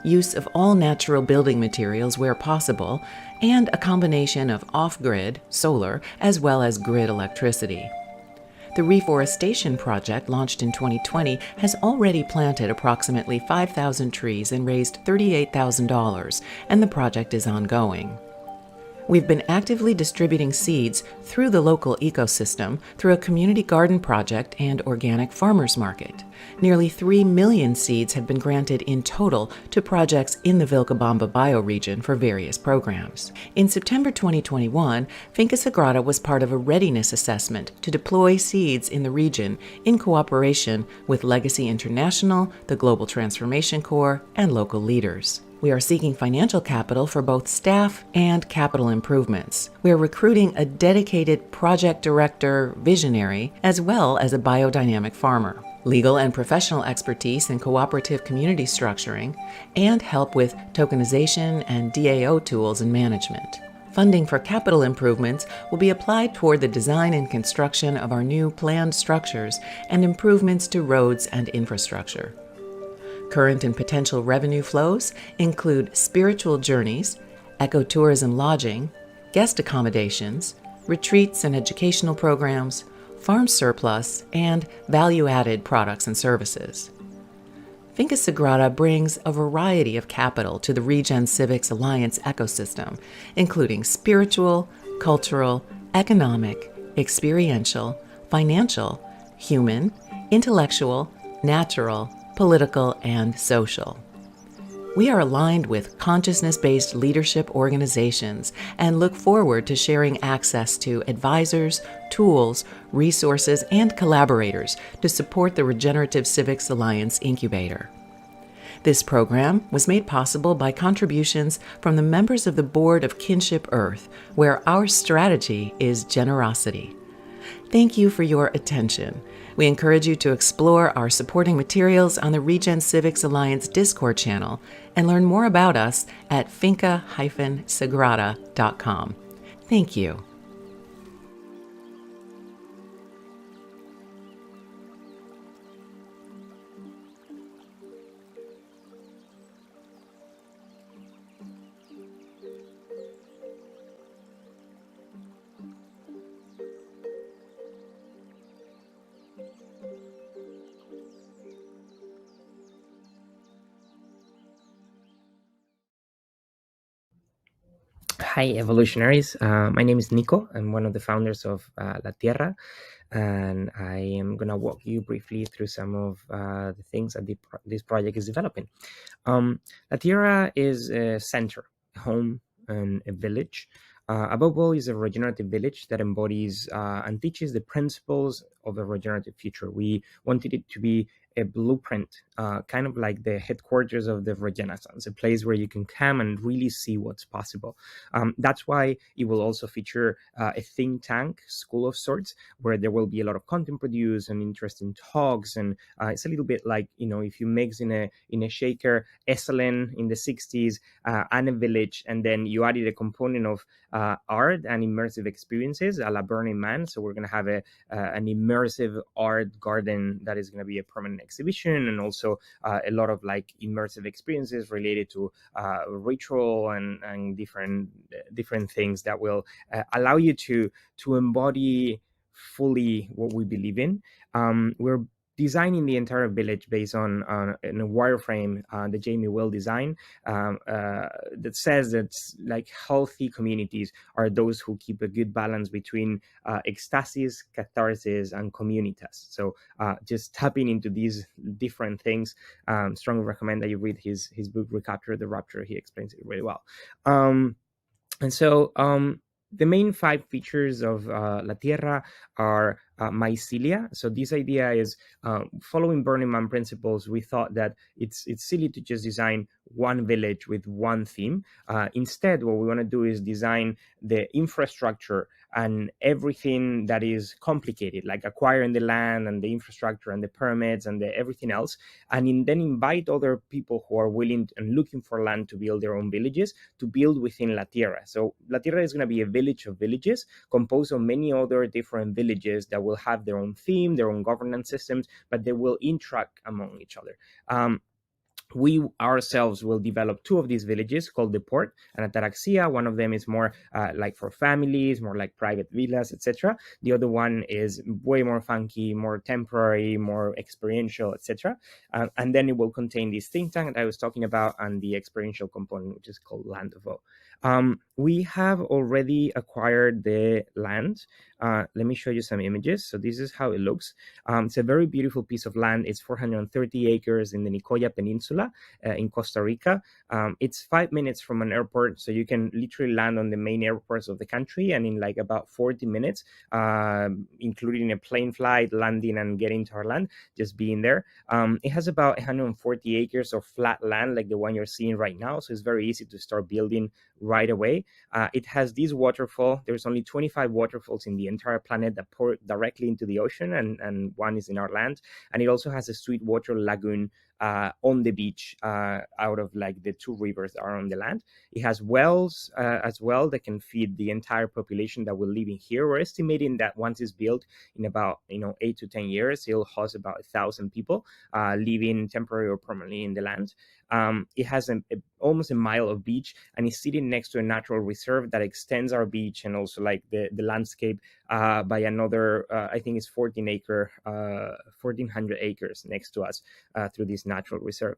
use of all natural building materials where possible, and a combination of off-grid, solar, as well as grid electricity. The reforestation project, launched in 2020, has already planted approximately 5,000 trees and raised $38,000, and the project is ongoing. We've been actively distributing seeds through the local ecosystem through a community garden project and organic farmers market. Nearly 3 million seeds have been granted in total to projects in the Vilcabamba bioregion for various programs. In September 2021, Finca Sagrada was part of a readiness assessment to deploy seeds in the region in cooperation with Legacy International, the Global Transformation Corps, and local leaders. We are seeking financial capital for both staff and capital improvements. We are recruiting a dedicated project director visionary as well as a biodynamic farmer, legal and professional expertise in cooperative community structuring, and help with tokenization and DAO tools and management. Funding for capital improvements will be applied toward the design and construction of our new planned structures and improvements to roads and infrastructure. Current and potential revenue flows include spiritual journeys, ecotourism lodging, guest accommodations, retreats and educational programs, farm surplus, and value-added products and services. Finca Sagrada brings a variety of capital to the Regen Civics Alliance ecosystem, including spiritual, cultural, economic, experiential, financial, human, intellectual, natural, political, and social. We are aligned with consciousness-based leadership organizations and look forward to sharing access to advisors, tools, resources, and collaborators to support the Regenerative Civics Alliance Incubator. This program was made possible by contributions from the members of the board of Kinship Earth, where our strategy is generosity. Thank you for your attention. We encourage you to explore our supporting materials on the Regen Civics Alliance Discord channel and learn more about us at finca-sagrada.com. Thank you. Hi, evolutionaries. My name is Nico. I'm one of the founders of La Tierra, and I am going to walk you briefly through some of the things that this project is developing. La Tierra is a center, a home, and a village. Above all, is a regenerative village that embodies and teaches the principles of a regenerative future. We wanted it to be a blueprint, kind of like the headquarters of the Regenaissance, a place where you can come and really see what's possible. That's why it will also feature a think tank school of sorts, where there will be a lot of content produced and interesting talks. And it's a little bit like, if you mix in a shaker Esalen in the 60s and a village, and then you added a component of art and immersive experiences a la Burning Man. So we're going to have an immersive art garden that is going to be a permanent an exhibition, and also a lot of like immersive experiences related to ritual and different things that will allow you to embody fully what we believe in. We're designing the entire village based on a wireframe, the Jamie Will design, that says that like healthy communities are those who keep a good balance between ecstasis, catharsis, and communitas. So just tapping into these different things, strongly recommend that you read his book Recapture the Rapture. He explains it really well. And so the main 5 features of La Tierra are mycelia. So this idea is following Burning Man principles. We thought that it's silly to just design one village with one theme. Instead, what we want to do is design the infrastructure and everything that is complicated, like acquiring the land and the infrastructure and the permits and everything else, and then invite other people who are willing and looking for land to build their own villages to build within La Tierra. So La Tierra is going to be a village of villages composed of many other different villages that will have their own theme, their own governance systems, but they will interact among each other. We ourselves will develop 2 of these villages called the Port and Ataraxia. One of them is more like for families, more like private villas, etc. The other one is way more funky, more temporary, more experiential, etc. And then it will contain this think tank that I was talking about and the experiential component, which is called Land of O. We have already acquired the land. Let me show you some images. So this is how it looks. It's a very beautiful piece of land. It's 430 acres in the Nicoya Peninsula in Costa Rica. It's 5 minutes from an airport, so you can literally land on the main airports of the country, and in like about 40 minutes, including a plane flight, landing and getting to our land, just being there. It has about 140 acres of flat land like the one you're seeing right now, so it's very easy to start building right away. It has this waterfall. There's only 25 waterfalls in the entire planet that pour directly into the ocean, and one is in our land. And it also has a sweetwater lagoon on the beach out of like the 2 rivers that are on the land. It has wells as well that can feed the entire population that will live in here. We're estimating that once it's built in about 8 to 10 years, it'll host about 1,000 people living temporarily or permanently in the land. It has almost a mile of beach, and it's sitting next to a natural reserve that extends our beach and also like the landscape by another, I think it's 1,400 acres next to us through this natural reserve.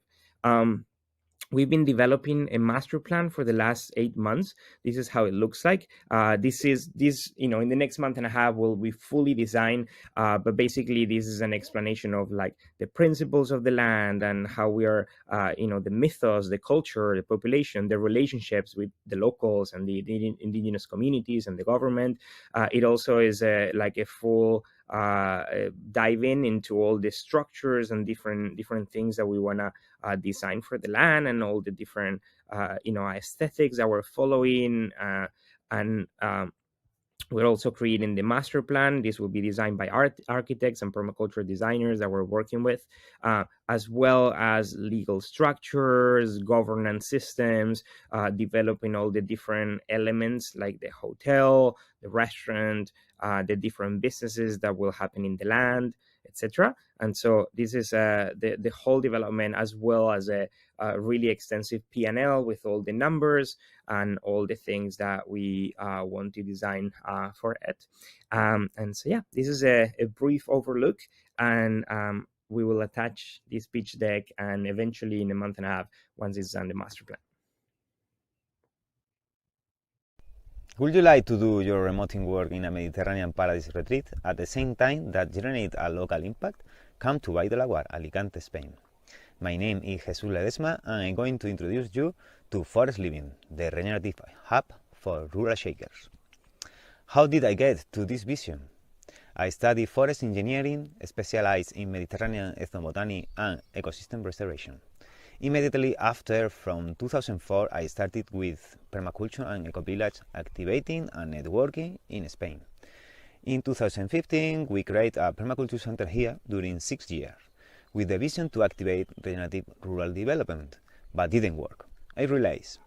We've been developing a master plan for the last 8 months. This is how it looks like. In the next month and a half will be fully designed. But basically, this is an explanation of like the principles of the land and how we are, the mythos, the culture, the population, the relationships with the locals and the indigenous communities and the government. It also is like a full diving into all the structures and different things that we want to design for the land, and all the different aesthetics that we're following, and we're also creating the master plan. This will be designed by architects and permaculture designers that we're working with, as well as legal structures, governance systems, developing all the different elements like the hotel, the restaurant, the different businesses that will happen in the land, etc. And so this is the whole development, as well as a really extensive P&L with all the numbers and all the things that we want to design for it. And so, yeah, this is a brief overlook, and we will attach this pitch deck, and eventually in a month and a half, once it's done, the master plan. Would you like to do your remoting work in a Mediterranean paradise retreat at the same time that generate a local impact? Come to Vall de Laguar, Alicante, Spain. My name is Jesus Ledesma, and I'm going to introduce you to Forest Living, the regenerative hub for rural shakers. How did I get to this vision? I studied forest engineering, specialized in Mediterranean ethnobotany and ecosystem restoration. Immediately after, from 2004, I started with permaculture and eco-village activating and networking in Spain. In 2015, we created a permaculture center here during 6 years, with the vision to activate regenerative rural development, but didn't work. I realized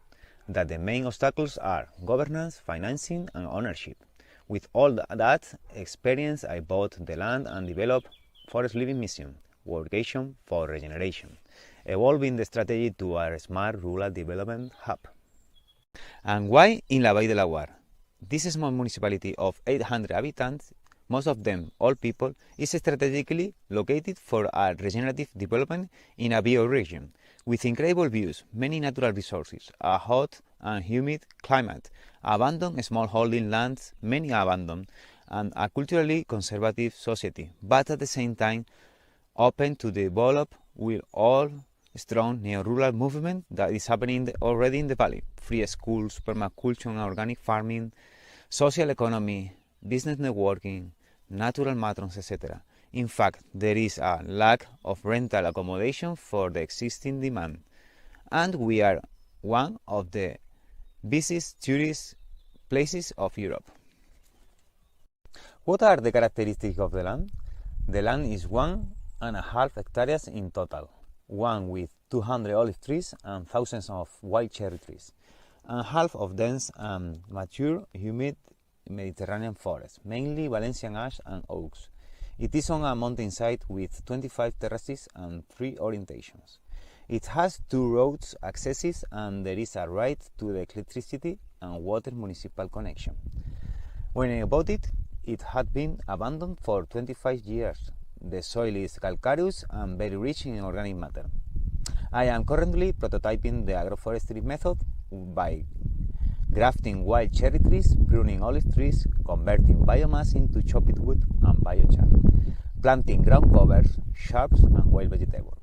that the main obstacles are governance, financing, and ownership. With all that experience, I bought the land and developed Forest Living Mission, workation for regeneration, evolving the strategy to a smart rural development hub. And why in La Vall de Laguar? This small municipality of 800 inhabitants, most of them old people, is strategically located for a regenerative development in a bioregion, with incredible views, many natural resources, a hot and humid climate, abandoned smallholding lands, many abandoned, and a culturally conservative society, but at the same time open to develop with all strong neo-rural movement that is happening already in the valley. Free schools, permaculture and organic farming, social economy, business networking, natural matrons, etc. In fact, there is a lack of rental accommodation for the existing demand, and we are one of the busiest tourist places of Europe. What are the characteristics of the land? The land is 1.5 hectares in total, one with 200 olive trees and thousands of wild cherry trees, and half of dense and mature humid Mediterranean forests, mainly Valencian ash and oaks. It is on a mountainside with 25 terraces and 3 orientations. It has 2 roads accesses and there is a right to the electricity and water municipal connection. When I bought it, it had been abandoned for 25 years. The soil is calcareous and very rich in organic matter. I am currently prototyping the agroforestry method by grafting wild cherry trees, pruning olive trees, converting biomass into chopped wood and biochar, planting ground covers, shrubs and wild vegetables.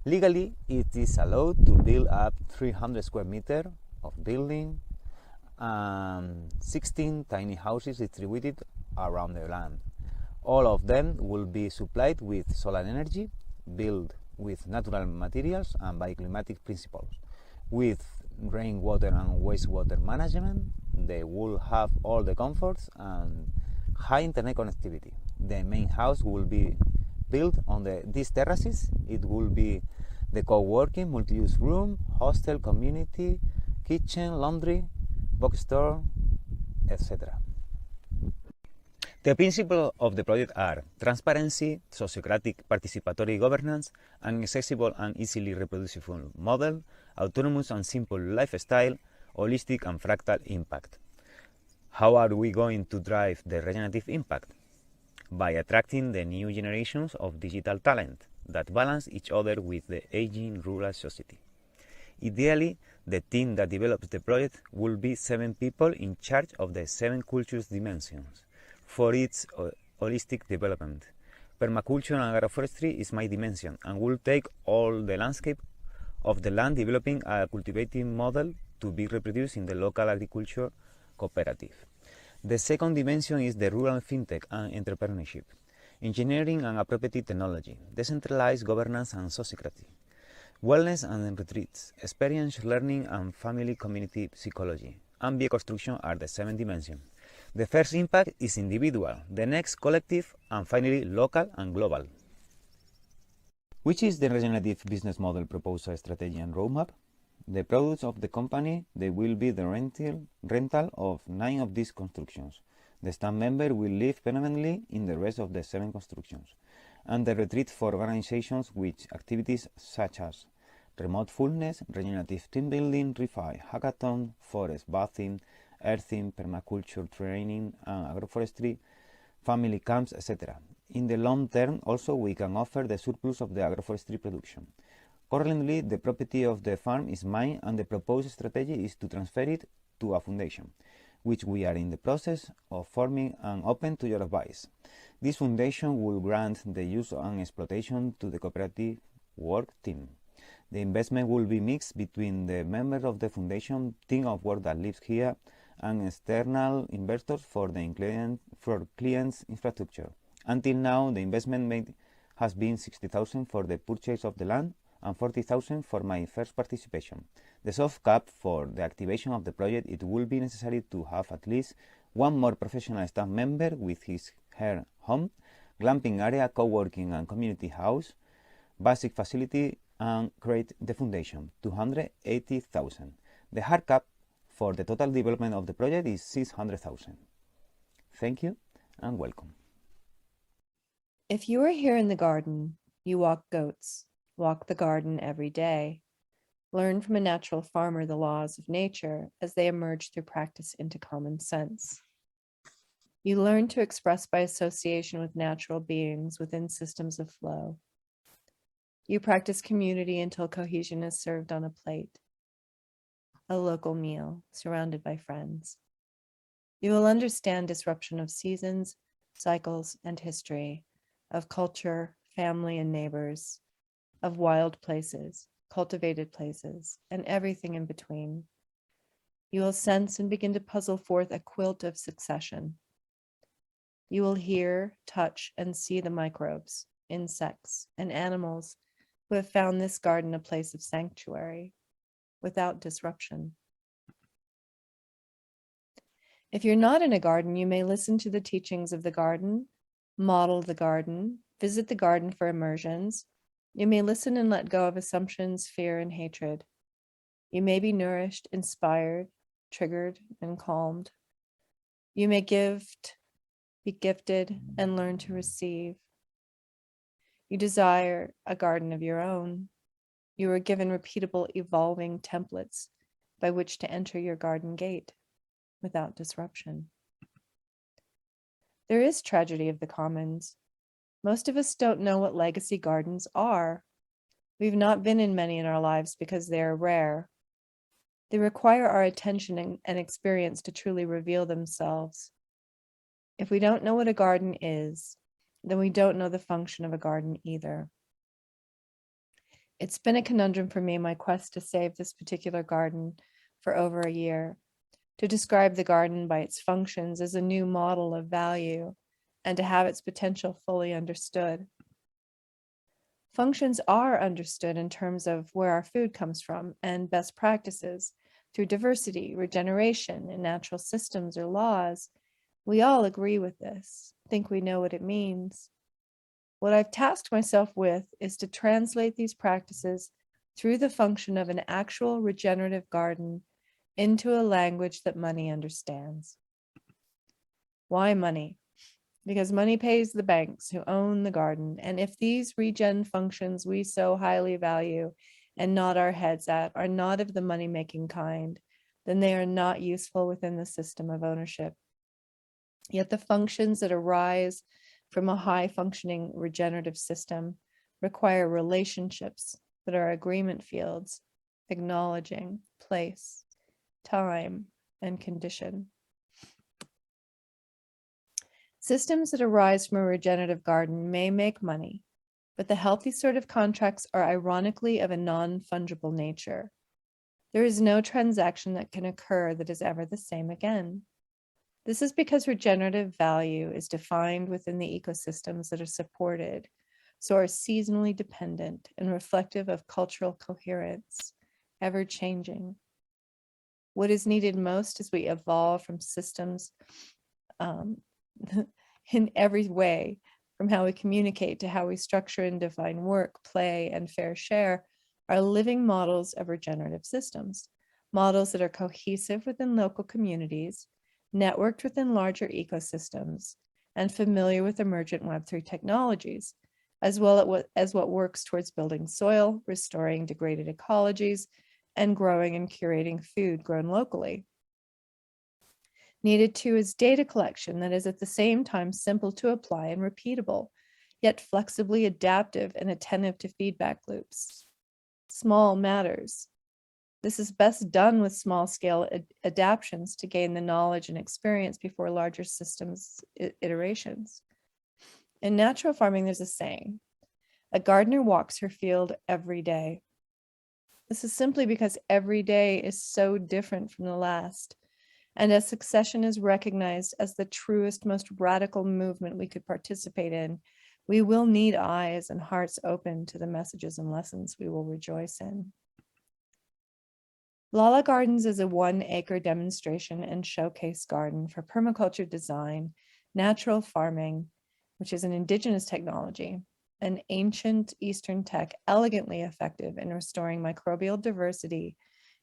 Legally, it is allowed to build up 300 square meters of building and 16 tiny houses distributed around the land. All of them will be supplied with solar energy, built with natural materials and by climatic principles. With rainwater and wastewater management, they will have all the comforts and high internet connectivity. The main house will be built on these terraces. It will be the co-working, multi-use room, hostel, community, kitchen, laundry, bookstore, etc. The principles of the project are transparency, sociocratic participatory governance, an accessible and easily reproducible model, autonomous and simple lifestyle, holistic and fractal impact. How are we going to drive the regenerative impact? By attracting the new generations of digital talent that balance each other with the aging rural society. Ideally, the team that develops the project will be 7 people in charge of the 7 cultures dimensions for its holistic development. Permaculture and agroforestry is my dimension and will take all the landscape of the land, developing a cultivating model to be reproduced in the local agriculture cooperative. The second dimension is the rural fintech and entrepreneurship, engineering and appropriate technology, decentralized governance and sociocracy, wellness and retreats, experiential learning and family community psychology, and bioconstruction are the 7 dimensions. The first impact is individual, the next collective, and finally local and global. Which is the regenerative business model proposal, strategy and roadmap? The products of the company, they will be the rental of 9 of these constructions. The staff member will live permanently in the rest of the 7 constructions. And the retreat for organizations with activities such as remote fullness, regenerative team building, refi, hackathon, forest bathing, earthing, permaculture training, and agroforestry, family camps, etc. In the long term, also we can offer the surplus of the agroforestry production. Currently, the property of the farm is mine, and the proposed strategy is to transfer it to a foundation, which we are in the process of forming and open to your advice. This foundation will grant the use and exploitation to the cooperative work team. The investment will be mixed between the members of the foundation team of work that lives here and external investors for clients' infrastructure. Until now, the investment made has been 60,000 for the purchase of the land and 40,000 for my first participation. The soft cap for the activation of the project, it will be necessary to have at least 1 more professional staff member with her home, glamping area, co-working and community house, basic facility, and create the foundation, 280,000. The hard cap for the total development of the project is 600,000. Thank you and welcome. If you are here in the garden, You walk goats, walk the garden every day. Learn from a natural farmer the laws of nature as they emerge through practice into common sense. You learn to express by association with natural beings within systems of flow. You practice community until cohesion is served on a plate, a local meal surrounded by friends. You will understand disruption of seasons, cycles, and history, of culture, family, and neighbors, of wild places, cultivated places, and everything in between. You will sense and begin to puzzle forth a quilt of succession. You will hear, touch, and see the microbes, insects, and animals who have found this garden a place of sanctuary, without disruption. If you're not in a garden, you may listen to the teachings of the garden, model the garden, visit the garden for immersions. You may listen and let go of assumptions, fear, and hatred. You may be nourished, inspired, triggered, and calmed. You may be gifted, and learn to receive. You desire a garden of your own. You are given repeatable, evolving templates by which to enter your garden gate without disruption. There is tragedy of the commons. Most of us don't know what legacy gardens are. We've not been in many in our lives because they are rare. They require our attention and experience to truly reveal themselves. If we don't know what a garden is, then we don't know the function of a garden either. It's been a conundrum for me, my quest to save this particular garden for over a year. To describe the garden by its functions as a new model of value and to have its potential fully understood. Functions are understood in terms of where our food comes from and best practices through diversity, regeneration, and natural systems or laws. We all agree with this, think we know what it means. What I've tasked myself with is to translate these practices through the function of an actual regenerative garden into a language that money understands. Why money? Because money pays the banks who own the garden, and if these regen functions we so highly value and nod our heads at are not of the money-making kind, then they are not useful within the system of ownership. Yet the functions that arise from a high-functioning regenerative system require relationships that are agreement fields, acknowledging place, time, and condition. Systems that arise from a regenerative garden may make money, but the healthy sort of contracts are ironically of a non-fungible nature. There is no transaction that can occur that is ever the same again. This is because regenerative value is defined within the ecosystems that are supported, so are seasonally dependent and reflective of cultural coherence, ever changing. What is needed most as we evolve from systems in every way, from how we communicate to how we structure and define work, play, and fair share, are living models of regenerative systems, models that are cohesive within local communities, networked within larger ecosystems, and familiar with emergent Web3 technologies, as well as what works towards building soil, restoring degraded ecologies, and growing and curating food grown locally. Needed too is data collection that is at the same time simple to apply and repeatable, yet flexibly adaptive and attentive to feedback loops. Small matters. This is best done with small-scale adaptations to gain the knowledge and experience before larger systems iterations. In natural farming, there's a saying, a gardener walks her field every day. This is simply because every day is so different from the last, and as succession is recognized as the truest, most radical movement we could participate in, we will need eyes and hearts open to the messages and lessons we will rejoice in. LaLa Gardens is a 1-acre demonstration and showcase garden for permaculture design, natural farming, which is an indigenous technology, an ancient Eastern tech elegantly effective in restoring microbial diversity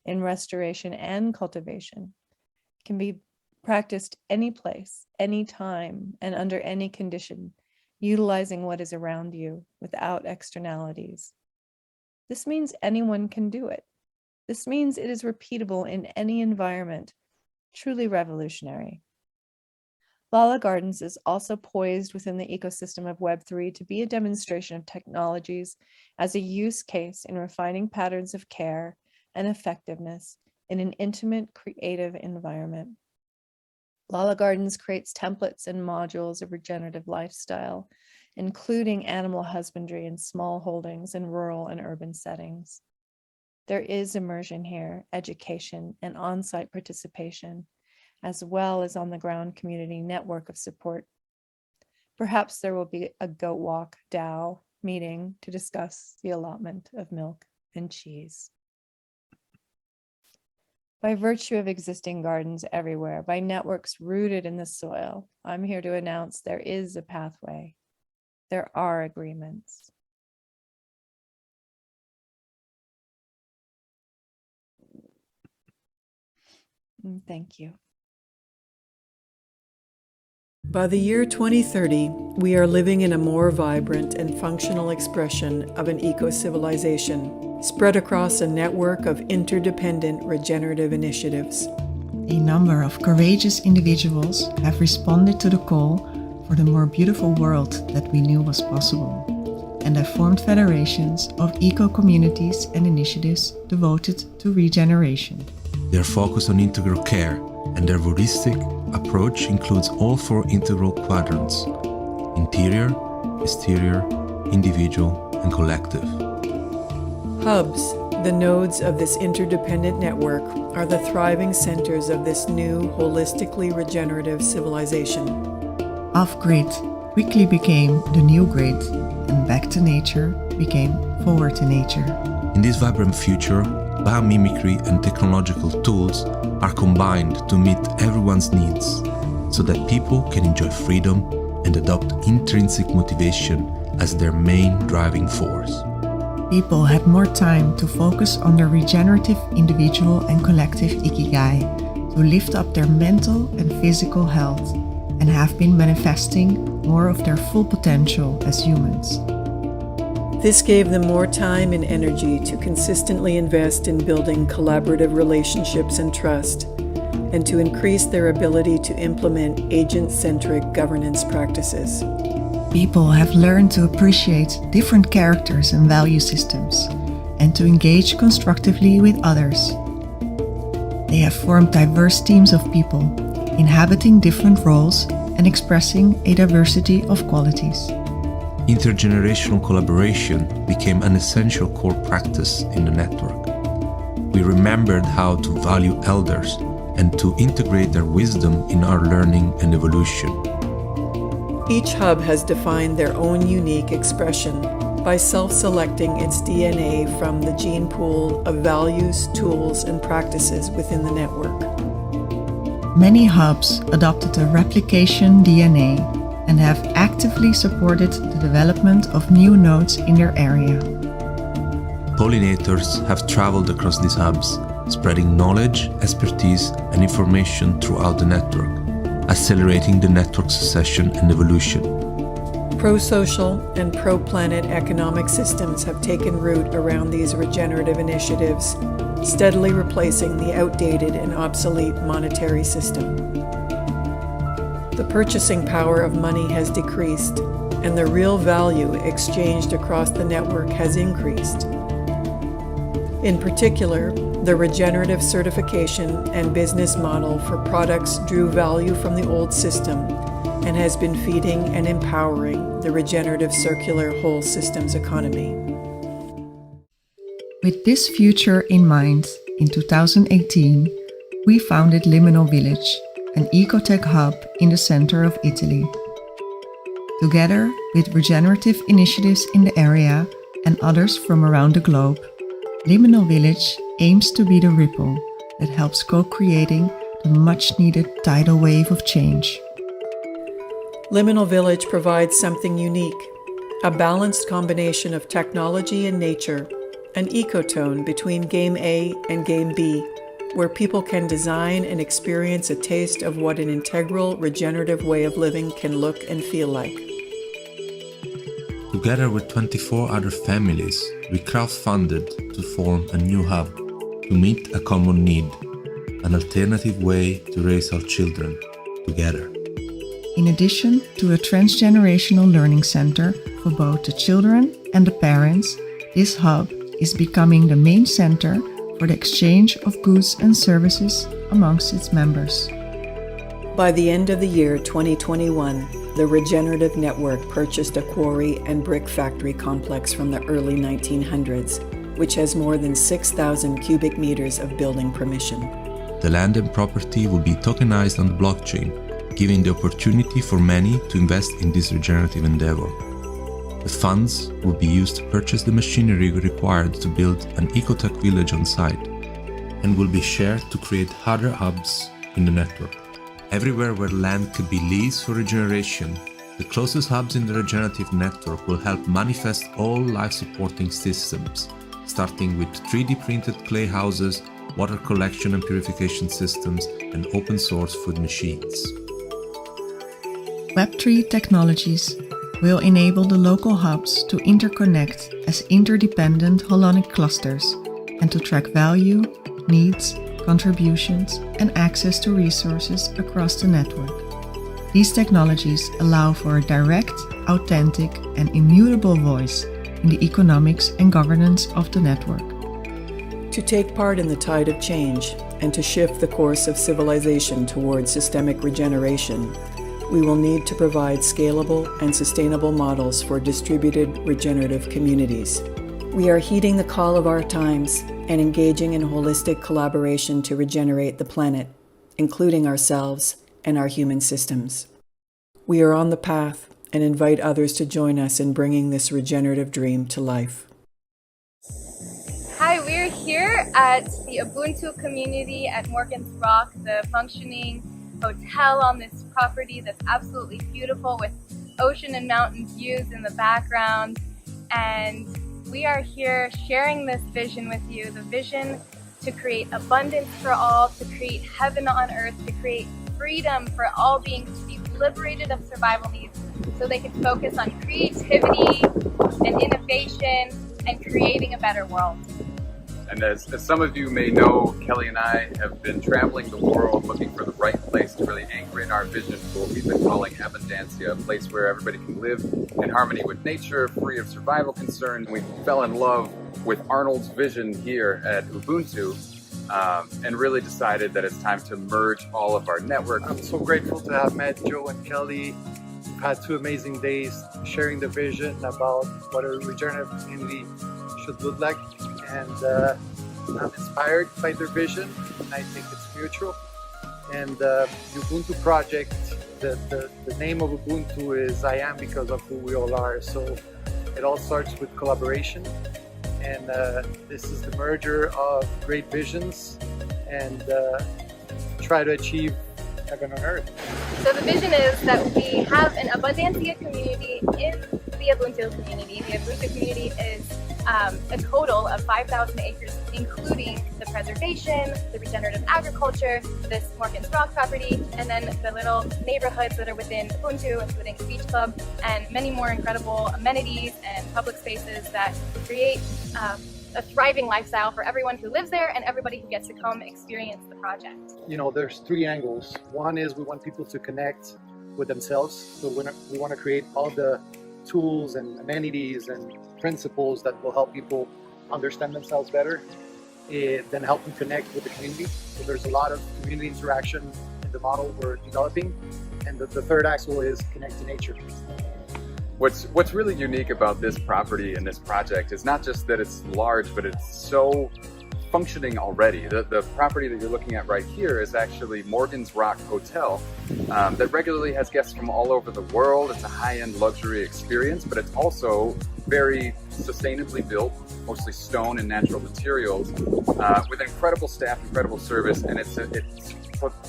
in restoration and cultivation. Can be practiced any place, any time, and under any condition, utilizing what is around you without externalities. This means anyone can do it. This means it is repeatable in any environment, truly revolutionary. LaLa Gardens is also poised within the ecosystem of Web3 to be a demonstration of technologies as a use case in refining patterns of care and effectiveness in an intimate, creative environment. LaLa Gardens creates templates and modules of regenerative lifestyle, including animal husbandry and small holdings in rural and urban settings. There is immersion here, education, and on-site participation, as well as on-the-ground community network of support. Perhaps there will be a Goat Walk DAO meeting to discuss the allotment of milk and cheese. By virtue of existing gardens everywhere, by networks rooted in the soil, I'm here to announce there is a pathway. There are agreements. Thank you. By the year 2030, we are living in a more vibrant and functional expression of an eco-civilization, spread across a network of interdependent regenerative initiatives. A number of courageous individuals have responded to the call for the more beautiful world that we knew was possible, and have formed federations of eco-communities and initiatives devoted to regeneration. They are focused on integral care, and their holistic approach includes all 4 integral quadrants: interior, exterior, individual, and collective. Hubs, the nodes of this interdependent network, are the thriving centers of this new, holistically regenerative civilization. Off-grid quickly became the new grid, and back to nature became forward to nature. In this vibrant future, biomimicry and technological tools are combined to meet everyone's needs, so that people can enjoy freedom and adopt intrinsic motivation as their main driving force. People had more time to focus on their regenerative individual and collective ikigai, to lift up their mental and physical health, and have been manifesting more of their full potential as humans. This gave them more time and energy to consistently invest in building collaborative relationships and trust, and to increase their ability to implement agent-centric governance practices. People have learned to appreciate different characters and value systems, and to engage constructively with others. They have formed diverse teams of people, inhabiting different roles and expressing a diversity of qualities. Intergenerational collaboration became an essential core practice in the network. We remembered how to value elders and to integrate their wisdom in our learning and evolution. Each hub has defined their own unique expression by self-selecting its DNA from the gene pool of values, tools, and practices within the network. Many hubs adopted a replication DNA and have actively supported the development of new nodes in their area. Pollinators have traveled across these hubs, spreading knowledge, expertise, and information throughout the network, accelerating the network's succession and evolution. Pro-social and pro-planet economic systems have taken root around these regenerative initiatives, steadily replacing the outdated and obsolete monetary system. The purchasing power of money has decreased, and the real value exchanged across the network has increased. In particular, the regenerative certification and business model for products drew value from the old system and has been feeding and empowering the regenerative circular whole systems economy. With this future in mind, in 2018, we founded Liminal Village, an ecotech hub in the center of Italy. Together with regenerative initiatives in the area and others from around the globe, Liminal Village aims to be the ripple that helps co-creating the much-needed tidal wave of change. Liminal Village provides something unique, a balanced combination of technology and nature, an ecotone between Game A and Game B, where people can design and experience a taste of what an integral, regenerative way of living can look and feel like. Together with 24 other families, we crowdfunded to form a new hub to meet a common need, an alternative way to raise our children together. In addition to a transgenerational learning center for both the children and the parents, this hub is becoming the main center for the exchange of goods and services amongst its members. By the end of the year 2021, the Regenerative Network purchased a quarry and brick factory complex from the early 1900s, which has more than 6,000 cubic meters of building permission. The land and property will be tokenized on the blockchain, giving the opportunity for many to invest in this regenerative endeavor. The funds will be used to purchase the machinery required to build an ecotech village on site, and will be shared to create other hubs in the network. Everywhere where land could be leased for regeneration, the closest hubs in the regenerative network will help manifest all life-supporting systems, starting with 3D printed clay houses, water collection and purification systems, and open source food machines. Web3 technologies will enable the local hubs to interconnect as interdependent holonic clusters and to track value, needs, contributions, and access to resources across the network. These technologies allow for a direct, authentic, and immutable voice in the economics and governance of the network. To take part in the tide of change and to shift the course of civilization towards systemic regeneration, we will need to provide scalable and sustainable models for distributed regenerative communities. We are heeding the call of our times and engaging in holistic collaboration to regenerate the planet, including ourselves and our human systems. We are on the path and invite others to join us in bringing this regenerative dream to life. Hi, we're here at the Ubuntu community at Morgan's Rock, the functioning hotel on this property that's absolutely beautiful with ocean and mountain views in the background. And we are here sharing this vision with you, the vision to create abundance for all, to create heaven on earth, to create freedom for all beings to be liberated of survival needs so they can focus on creativity and innovation and creating a better world. And as some of you may know, Kelly and I have been traveling the world looking for the right place to really anchor in our vision for what we've been calling Abundancia, a place where everybody can live in harmony with nature, free of survival concerns. We fell in love with Arnold's vision here at Ubuntu and really decided that it's time to merge all of our networks. I'm so grateful to have met Joe and Kelly. We've had 2 amazing days sharing the vision about what a regenerative community should look like. And I'm inspired by their vision, and I think it's mutual. And the Ubuntu project, the name of Ubuntu is I am because of who we all are. So it all starts with collaboration. And this is the merger of great visions and try to achieve heaven on earth. So the vision is that we have an Abundancia community in the Ubuntu community. The Ubuntu community is a total of 5,000 acres, including the preservation, the regenerative agriculture, this Morgan's Rock property, and then the little neighborhoods that are within Ubuntu, including a beach club and many more incredible amenities and public spaces that create a thriving lifestyle for everyone who lives there and everybody who gets to come experience the project. You know, there's 3 angles. One is we want people to connect with themselves. So we want to create all the tools and amenities and principles that will help people understand themselves better, then help them connect with the community. So there's a lot of community interaction in the model we're developing. And the third axle is connect to nature. What's really unique about this property and this project is not just that it's large, but it's so functioning already. The property that you're looking at right here is actually Morgan's Rock Hotel that regularly has guests from all over the world. It's a high-end luxury experience, but it's also very sustainably built, mostly stone and natural materials, with incredible staff, incredible service, and it's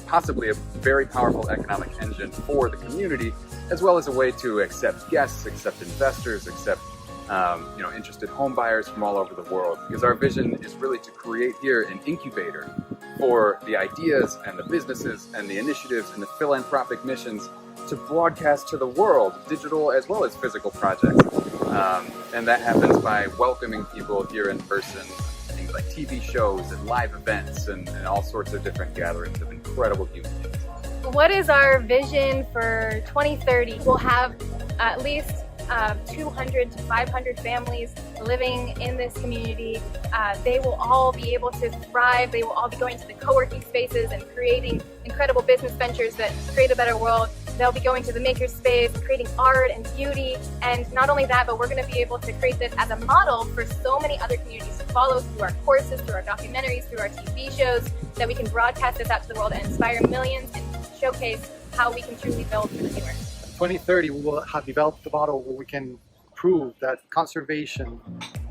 possibly a very powerful economic engine for the community, as well as a way to accept guests, accept investors, accept interested home buyers from all over the world. Because our vision is really to create here an incubator for the ideas and the businesses and the initiatives and the philanthropic missions to broadcast to the world, digital as well as physical projects. And that happens by welcoming people here in person, things like TV shows and live events and all sorts of different gatherings of incredible human beings. What is our vision for 2030? We'll have at least 200 to 500 families living in this community. They will all be able to thrive. They will all be going to the co-working spaces and creating incredible business ventures that create a better world. They'll be going to the makerspace, creating art and beauty. And not only that, but we're going to be able to create this as a model for so many other communities to follow through our courses, through our documentaries, through our TV shows, that we can broadcast this out to the world and inspire millions and showcase how we can truly build for the future. 2030, we will have developed the model where we can prove that conservation,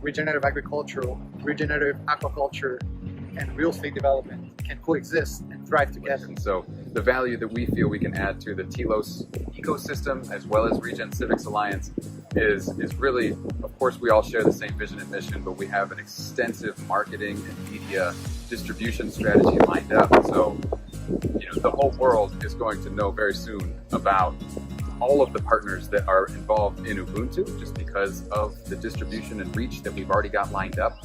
regenerative agriculture, regenerative aquaculture, and real estate development can coexist and thrive together. And so the value that we feel we can add to the Telos ecosystem as well as Regen Civics Alliance is really, of course, we all share the same vision and mission, but we have an extensive marketing and media distribution strategy lined up. So, the whole world is going to know very soon about all of the partners that are involved in Ubuntu, just because of the distribution and reach that we've already got lined up.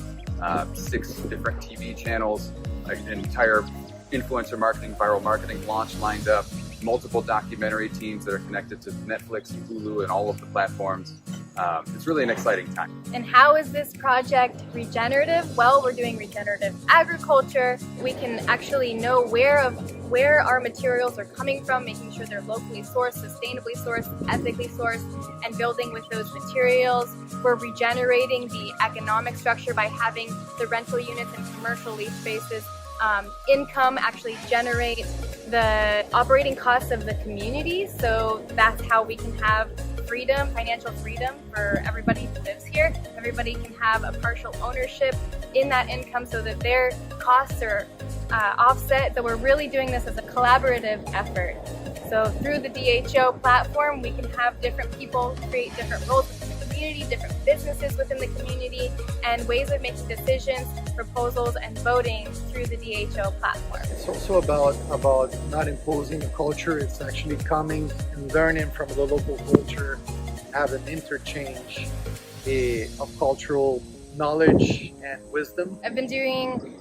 6 different TV channels, an entire influencer marketing, viral marketing launch lined up, multiple documentary teams that are connected to Netflix and Hulu and all of the platforms. It's really an exciting time. And how is this project regenerative? Well, we're doing regenerative agriculture. We can actually know where our materials are coming from, making sure they're locally sourced, sustainably sourced, ethically sourced, and building with those materials. We're regenerating the economic structure by having the rental units and commercial lease spaces income actually generate the operating costs of the community. So that's how we can have freedom, financial freedom for everybody who lives here. Everybody can have a partial ownership in that income so that their costs are offset. So we're really doing this as a collaborative effort. So through the DHO platform, we can have different people create different roles within the community, different businesses within the community, and ways of making decisions, proposals, and voting through the DHO platform. It's also about not imposing a culture. It's actually coming and learning from the local culture, have an interchange of cultural knowledge and wisdom. I've been doing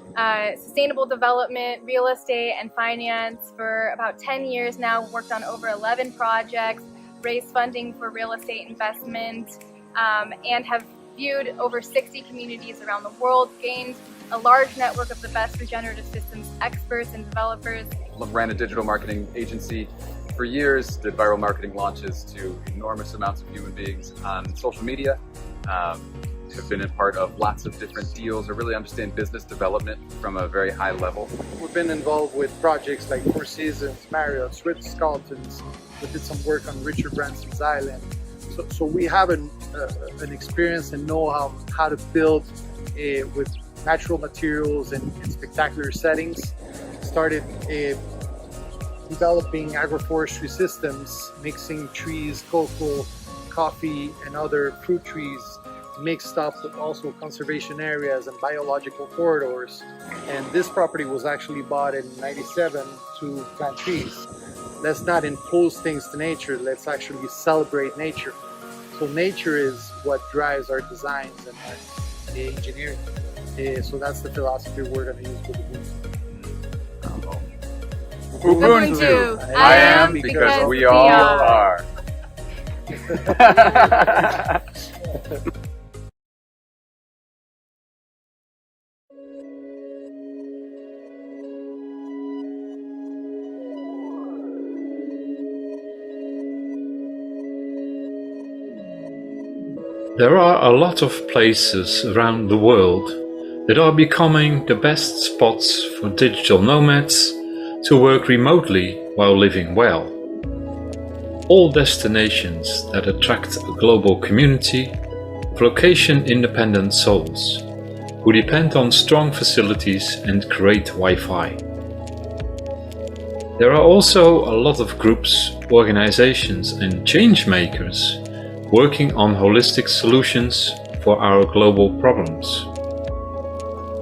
sustainable development, real estate, and finance for about 10 years now. Worked on over 11 projects, raised funding for real estate investment, and have viewed over 60 communities around the world, gained a large network of the best regenerative systems experts and developers. Ran a digital marketing agency for years, did viral marketing launches to enormous amounts of human beings on social media. Have been a part of lots of different deals. I really understand business development from a very high level. We've been involved with projects like Four Seasons, Marriott's, Ritz-Carlton's. We did some work on Richard Branson's Island. So we have an experience and know how to build with natural materials and spectacular settings. Started developing agroforestry systems, mixing trees, cocoa, coffee, and other fruit trees, mixed up with also conservation areas and biological corridors. And this property was actually bought in '97 to plant trees. Let's not impose things to nature, let's actually celebrate nature. So nature is what drives our designs and our engineering. So that's the philosophy we're going to use with Ubuntu. Ubuntu! I am because we all are. There are a lot of places around the world that are becoming the best spots for digital nomads to work remotely while living well. All destinations that attract a global community of location-independent souls who depend on strong facilities and great Wi-Fi. There are also a lot of groups, organizations and change makers working on holistic solutions for our global problems.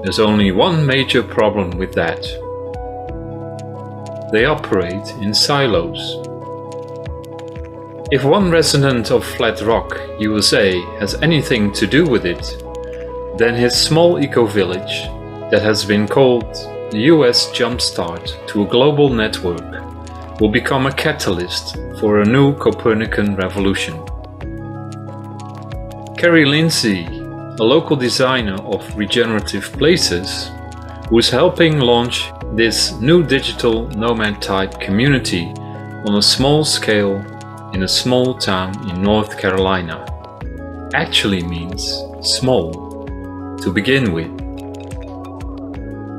There's only one major problem with that. They operate in silos. If one resident of Flat Rock, USA has anything to do with it, then his small eco-village, that has been called the US Jumpstart to a global network, will become a catalyst for a new Copernican revolution. Carrie Lindsay, a local designer of regenerative places, who is helping launch this new digital nomad-type community on a small scale in a small town in North Carolina, actually means small to begin with.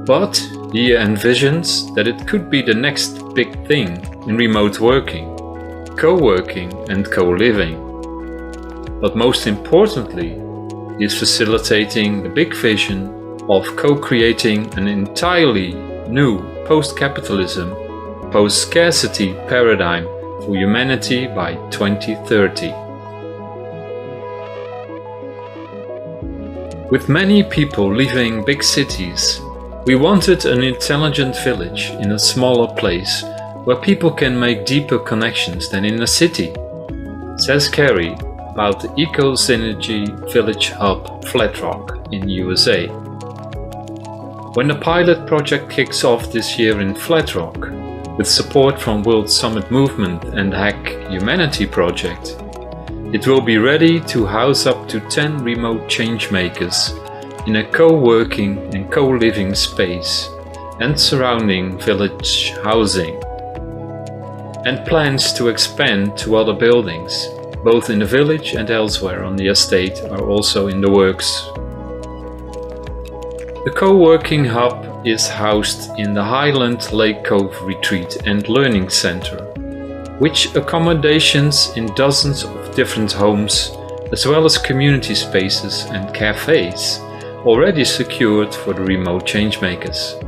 But he envisions that it could be the next big thing in remote working, co-working and co-living. But most importantly, he is facilitating the big vision of co-creating an entirely new post-capitalism, post-scarcity paradigm for humanity by 2030. With many people leaving big cities, we wanted an intelligent village in a smaller place where people can make deeper connections than in a city, says Carrie about the Eco-Synergy Village Hub Flat Rock in USA. When the pilot project kicks off this year in Flat Rock, with support from World Summit Movement and Hack Humanity Project, it will be ready to house up to 10 remote changemakers in a co-working and co-living space and surrounding village housing, and plans to expand to other buildings, both in the village and elsewhere on the estate, are also in the works. The co-working hub is housed in the Highland Lake Cove Retreat and Learning Center, which accommodations in dozens of different homes, as well as community spaces and cafes, already secured for the remote changemakers.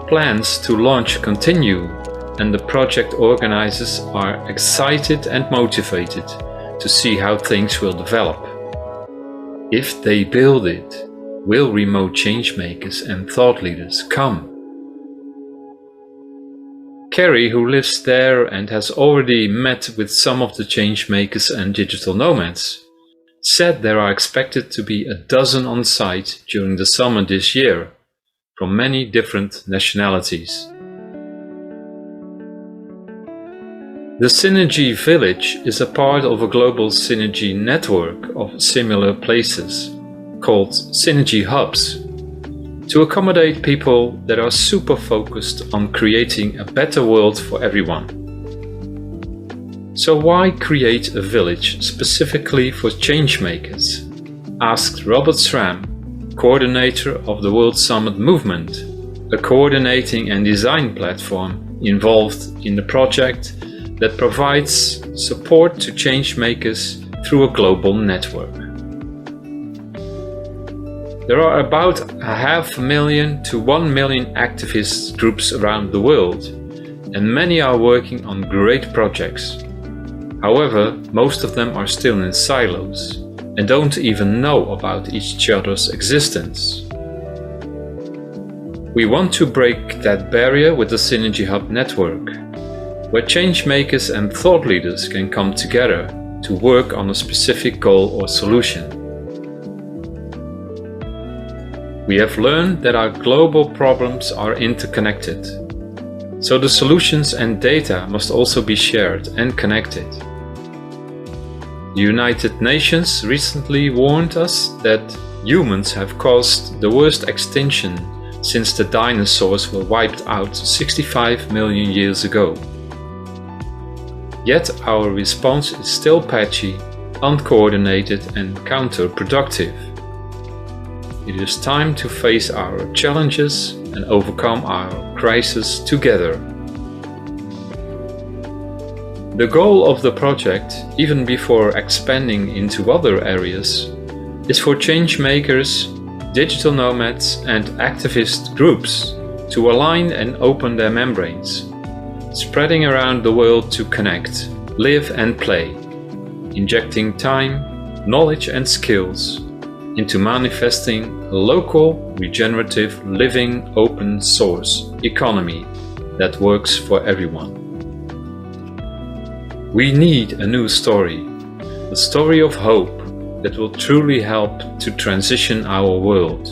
Plans to launch continue, and the project organizers are excited and motivated to see how things will develop. If they build it, will remote changemakers and thought leaders come? Carrie, who lives there and has already met with some of the changemakers and digital nomads, said there are expected to be 12 on site during the summer this year, from many different nationalities. The Synergy Village is a part of a global synergy network of similar places, called Synergy Hubs, to accommodate people that are super focused on creating a better world for everyone. So why create a village specifically for changemakers? Asked Robert Schramm, coordinator of the World Summit Movement, a coordinating and design platform involved in the project that provides support to changemakers through a global network. There are about 500,000 to 1 million activist groups around the world, and many are working on great projects. However, most of them are still in silos and don't even know about each other's existence. We want to break that barrier with the Synergy Hub network, where changemakers and thought leaders can come together to work on a specific goal or solution. We have learned that our global problems are interconnected, so the solutions and data must also be shared and connected. The United Nations recently warned us that humans have caused the worst extinction since the dinosaurs were wiped out 65 million years ago. Yet our response is still patchy, uncoordinated and counterproductive. It is time to face our challenges and overcome our crisis together. The goal of the project, even before expanding into other areas, is for changemakers, digital nomads and activist groups to align and open their membranes, spreading around the world to connect, live and play, injecting time, knowledge and skills into manifesting a local, regenerative, living, open source economy that works for everyone. We need a new story, a story of hope that will truly help to transition our world.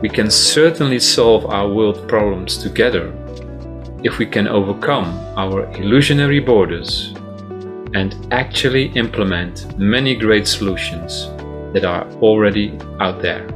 We can certainly solve our world problems together if we can overcome our illusionary borders and actually implement many great solutions that are already out there.